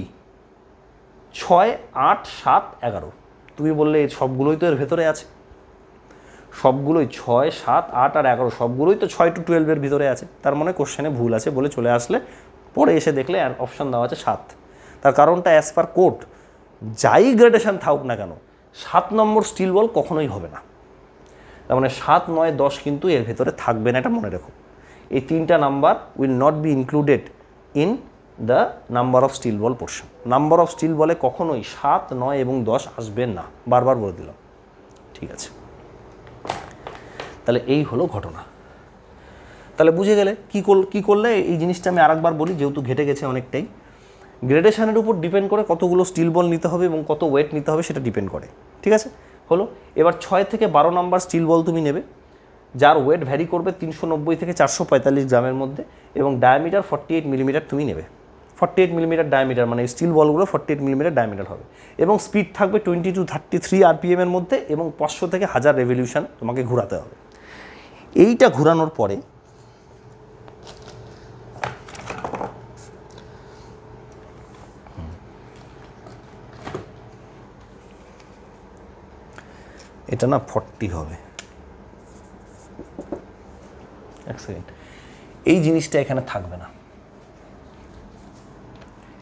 6, 8, 7, 11। তুমি বললে এই সবগুলোই তো এর ভেতরে আছে, সবগুলোই 6, 7, 8 আর 11 সবগুলোই তো 6 to 12-এর ভিতরে আছে। তার মানে কোশ্চেনে ভুল আছে বলে চলে আসলে পরে এসে দেখলে অপশান দেওয়া আছে 7। তার কারণটা অ্যাজ পার কোড যাই গ্রেডেশন থাকুক না কেন 7 নম্বর স্টিল বল কখনোই হবে না। তার মানে 7, 9, 10 কিন্তু এর ভেতরে থাকবে না, এটা মনে রেখো। এই 3টা number will not be included in the number of steel ball portion. Number of steel বলে কখনোই 7, 9 এবং 10 আসবে না, বারবার বলে দিলাম। ঠিক আছে, তাহলে এই হলো ঘটনা। তাহলে বুঝে গেলে কী করলে এই জিনিসটা আমি আরেকবার বলি, যেহেতু ঘেটে গেছে অনেকটাই। গ্রেডেশনের উপর ডিপেন্ড করে কতগুলো স্টিল বল নিতে হবে এবং কত ওয়েট নিতে হবে সেটা ডিপেন্ড করে। ঠিক আছে, হলো। এবার 6 থেকে 12 নাম্বার স্টিল বল তুমি নেবে, যার ওয়েট ভ্যারি করবে 390 থেকে 445 গ্রামের মধ্যে, এবং ডায়ামিটার 48 মিলিমিটার তুমি নেবে। 48 মিলিমিটার ডায়ামিটার মানে স্টিল বলগুলো 48 মিলিমিটার ডায়ামিটার হবে, এবং স্পিড থাকবে 20 to 33 RPM এর মধ্যে, এবং 500 থেকে 1000 রেভলিউশন তোমাকে ঘোরাতে হবে। এইটা ঘোরানোর পরে এটা না 40 হবে। এক সেকেন্ড, এই জিনিসটা এখানে থাকবে না,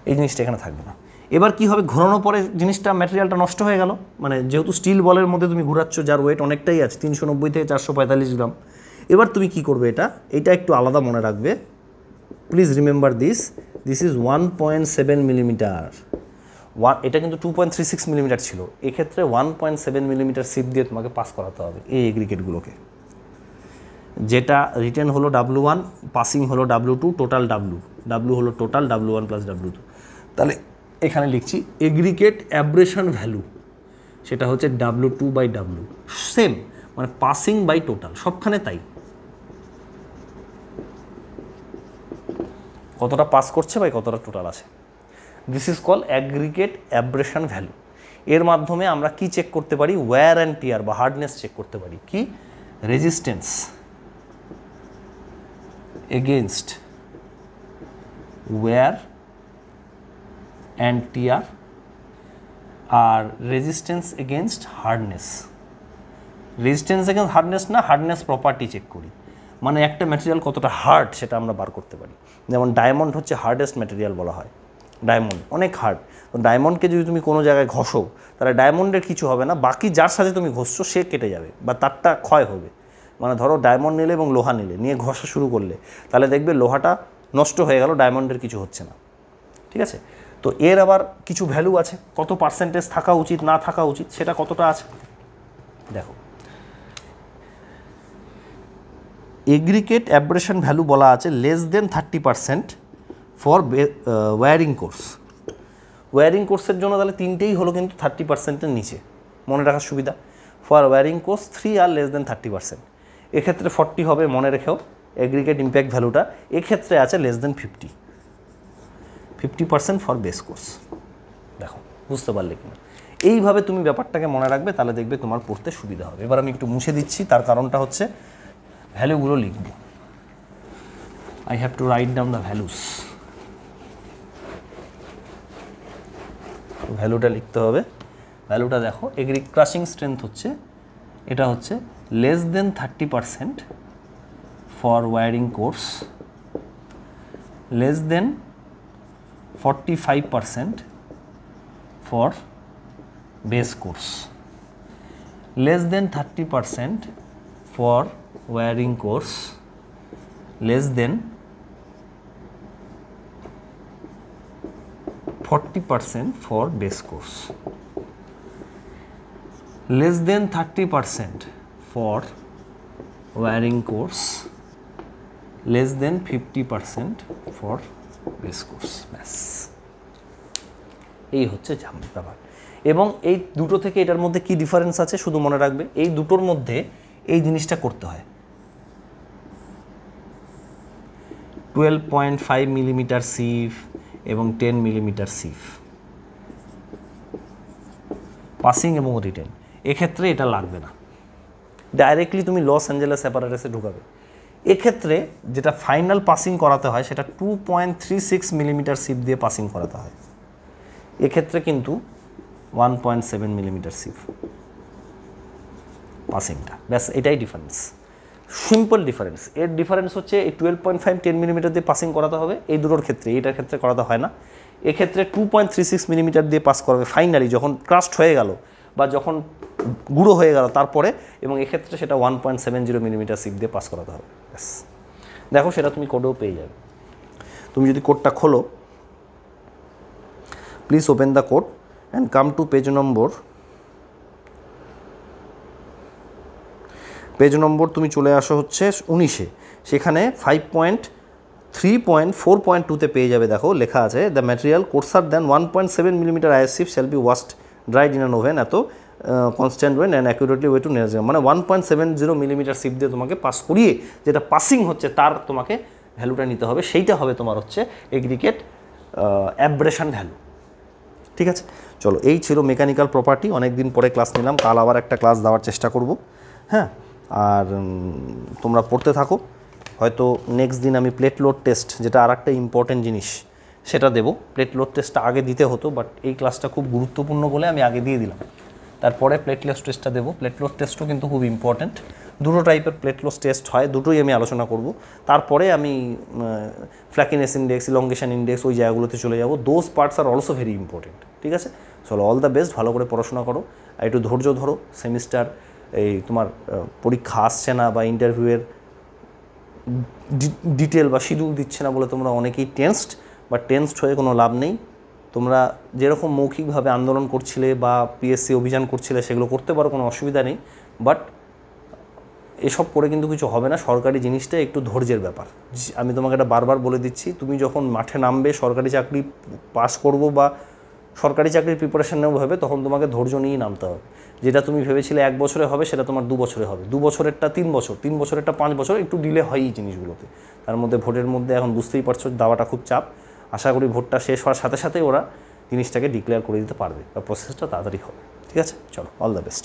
এই জিনিসটা এখানে থাকবে না। এবার কি হবে? ঘোরানোর পরে জিনিসটা ম্যাটেরিয়ালটা নষ্ট হয়ে গেল। মানে যেহেতু স্টিল বলের মধ্যে তুমি ঘোরাচ্ছ, যার ওয়েট অনেকটাই আছে 390 থেকে 445 গ্রাম। এবার তুমি কি করবে? এটা একটু আলাদা মনে রাখবে। Please remember this is 1.7 millimetre. এটা কিন্তু 2.36 মিলিমিটার ছিল, এক্ষেত্রে 1.7 মিলিমিটার সিপ দিয়ে তোমাকে পাস করাতে হবে এই এগ্রিগেটগুলোকে। যেটা রিটেন হলো W1, পাসিং হলো W2, টোটাল W হলো টোটাল W1 প্লাস W2। তাহলে এখানে লিখছি এগ্রিগেট অ্যাব্রেশন ভ্যালু, সেটা হচ্ছে W2/W, সেম মানে পাসিং বাই টোটাল, সবখানে তাই। কতটা পাস করছে বা কতটা টোটাল আছে, this is call aggregate abrasion value. এর মাধ্যমে আমরা কি চেক করতে পারি? ওয়্যার অ্যান্ড টিয়ার বা হার্ডনেস চেক করতে পারি। কি? Resistance against wear and tear আর resistance against hardness. Resistance against hardness না, হার্ডনেস প্রপার্টি চেক করি, মানে একটা ম্যাটেরিয়াল কতটা হার্ড সেটা আমরা বার করতে পারি। যেমন ডায়মন্ড হচ্ছে হার্ডেস্ট ম্যাটেরিয়াল বলা হয়, ডায়মন্ড অনেক হার্ড। তো ডায়মন্ডকে যদি তুমি কোনো জায়গায় ঘষো তাহলে ডায়মন্ডের কিছু হবে না, বাকি যার সাথে তুমি ঘষছো সে কেটে যাবে বা তারটা ক্ষয় হবে। মানে ধরো ডায়মন্ড নিলে এবং লোহা নিয়ে ঘষা শুরু করলে, তাহলে দেখবে লোহাটা নষ্ট হয়ে গেল, ডায়মন্ডের কিছু হচ্ছে না। ঠিক আছে, তো এর আবার কিছু ভ্যালু আছে, কত পার্সেন্টেজ থাকা উচিত না থাকা উচিত সেটা কতটা আছে দেখো। এগ্রিগেট অ্যাব্রেশন ভ্যালু বলা আছে less than 30% for wearing course. Wearing কোর্সের জন্য তাহলে তিনটেই হলো কিন্তু 30%-এর নিচে, মনে রাখার সুবিধা। ফর ওয়্যারিং কোর্স 3 আর লেস দেন 30%। এক্ষেত্রে 40 হবে, মনে রেখেও এগ্রিগেট ইম্প্যাক্ট ভ্যালুটা। এক্ষেত্রে আছে less than 50% for base course. দেখো বুঝতে পারলে কিনা? এইভাবে তুমি ব্যাপারটাকে মনে রাখবে, তাহলে দেখবে তোমার পড়তে সুবিধা হবে। এবার আমি একটু মুছে দিচ্ছি, তার কারণটা হচ্ছে ভ্যালুগুলো লিখব। I have to write down the values. ভ্যালুটা লিখতে হবে। ভ্যালুটা দেখো, এগ্রি ক্রাশিং স্ট্রেংথ হচ্ছে, এটা হচ্ছে less than 30% for wearing course, less than 45% for base course, less than 30% for wearing course, less than 40% for base course, less than 30% for wiring course, less than 50% for base course। ব্যাস, এই হচ্ছে ব্যাপার। এবং এই দুটো থেকে এটার মধ্যে কি ডিফারেন্স আছে শুধু মনে রাখবে, এই দুটোর মধ্যে এই জিনিসটা করতে হয়। 12.5 মিলিমিটার সিফ এবং 10 মিলিমিটার সিফ, পাসিং এবং রিটেন, এক্ষেত্রে এটা লাগবে না, ডাইরেক্টলি তুমি লস অ্যাঞ্জেলেস অ্যাপারেটাসে ঢুকাবে। এক্ষেত্রে যেটা ফাইনাল পাসিং করাতে হয় সেটা 2.36 মিলিমিটার সিফ দিয়ে পাসিং করাতে হয়, এক্ষেত্রে কিন্তু 1.7 মিলিমিটার সিফ পাসিংটা। ব্যাস, এটাই ডিফারেন্স, সিম্পল ডিফারেন্স। এর ডিফারেন্স হচ্ছে এই 12.5 10 মিলিমিটার দিয়ে পাসিং করাতে হবে এই দুটোর ক্ষেত্রে, এটার ক্ষেত্রে করাতে হয় না। এক্ষেত্রে 2.36 মিলিমিটার দিয়ে পাস করাবে ফাইনালি, যখন ক্রাস্ট হয়ে গেল বা যখন গুঁড়ো হয়ে গেল তারপরে, এবং এক্ষেত্রে সেটা 1.70 মিলিমিটার সিপ দিয়ে পাস করাতে হবে। ব্যাস, দেখো সেটা তুমি কোডেও পেয়ে যাবে। তুমি যদি কোডটা খোলো, please open the code and come to page number তুমি চলে আসো হচ্ছে 19-এ, সেখানে 5.3.4.2তে পেয়ে যাবে। দেখো লেখা আছে, the material coarser than 1.7 millimeter IS sieve shall be washed dried in an oven at constant weight and accurately weigh to nearest, মানে 1.70 মিলিমিটার সিপ দিয়ে তোমাকে পাস করিয়ে যেটা পাসিং হচ্ছে তার তোমাকে ভ্যালুটা নিতে হবে, সেইটা হবে তোমার হচ্ছে এগ্রিগেট অ্যাব্রেশন ভ্যালু। ঠিক আছে, চলো, এই ছিল মেকানিক্যাল প্রপার্টি। অনেক দিন পরে ক্লাস নিলাম, কাল আবার একটা ক্লাস দেওয়ার চেষ্টা করব। হ্যাঁ, আর তোমরা পড়তে থাকো, হয়তো নেক্সট দিন আমি প্লেট লোড টেস্ট, যেটা আর একটা ইম্পর্টেন্ট জিনিস, সেটা দেবো। প্লেট লোড টেস্টটা আগে দিতে হতো, বাট এই ক্লাসটা খুব গুরুত্বপূর্ণ বলে আমি আগে দিয়ে দিলাম। তারপরে প্লেট লোড টেস্টটা দেবো। প্লেট লোড টেস্টও কিন্তু খুব ইম্পর্টেন্ট, দুটো টাইপের প্লেট লোড টেস্ট হয়, দুটোই আমি আলোচনা করব। তারপরে আমি ফ্ল্যাকিনেস ইন্ডেক্স, ইলংগেশন ইন্ডেক্স, ওই জায়গাগুলোতে চলে যাব। Those parts are also very important. ঠিক আছে, চলো, অল দ্য বেস্ট, ভালো করে পড়াশোনা করো, আর একটু ধৈর্য ধরো। সেমিস্টার এই তোমার পরীক্ষা আসছে না বা ইন্টারভিউয়ের ডিটেল বা শিডিউল দিচ্ছে না বলে তোমরা অনেকেই টেন্সড, বা টেন্সড হয়ে কোনো লাভ নেই। তোমরা যেরকম মৌখিকভাবে আন্দোলন করছিলে বা পিএসসি অভিযান করছিলে সেগুলো করতে পারো, কোনো অসুবিধা নেই, বাট এসব করে কিন্তু কিছু হবে না। সরকারি জিনিসটা একটু ধৈর্যের ব্যাপার। আমি তোমাকে এটা বারবার বলে দিচ্ছি, তুমি যখন মাঠে নামবে, সরকারি চাকরি পাস করবো বা সরকারি চাকরির প্রিপারেশন নেওয়া হবে, তখন তোমাকে ধৈর্য নিয়েই নামতে হবে। যেটা তুমি ভেবেছিলে 1 বছরে হবে, সেটা তোমার 2 বছরে হবে, 2 বছরেরটা 3 বছর, 3 বছরেরটা 5 বছর, একটু ডিলে হয়ই জিনিসগুলোতে। তার মধ্যে ভোটের মধ্যে এখন বুঝতেই পারছো দাওয়াটা খুব চাপ। আশা করি ভোটটা শেষ হওয়ার সাথে সাথেই ওরা জিনিসটাকে ডিক্লেয়ার করে দিতে পারবে বা প্রসেসটা তাড়াতাড়ি হবে। ঠিক আছে, চলো, অল দ্য বেস্ট।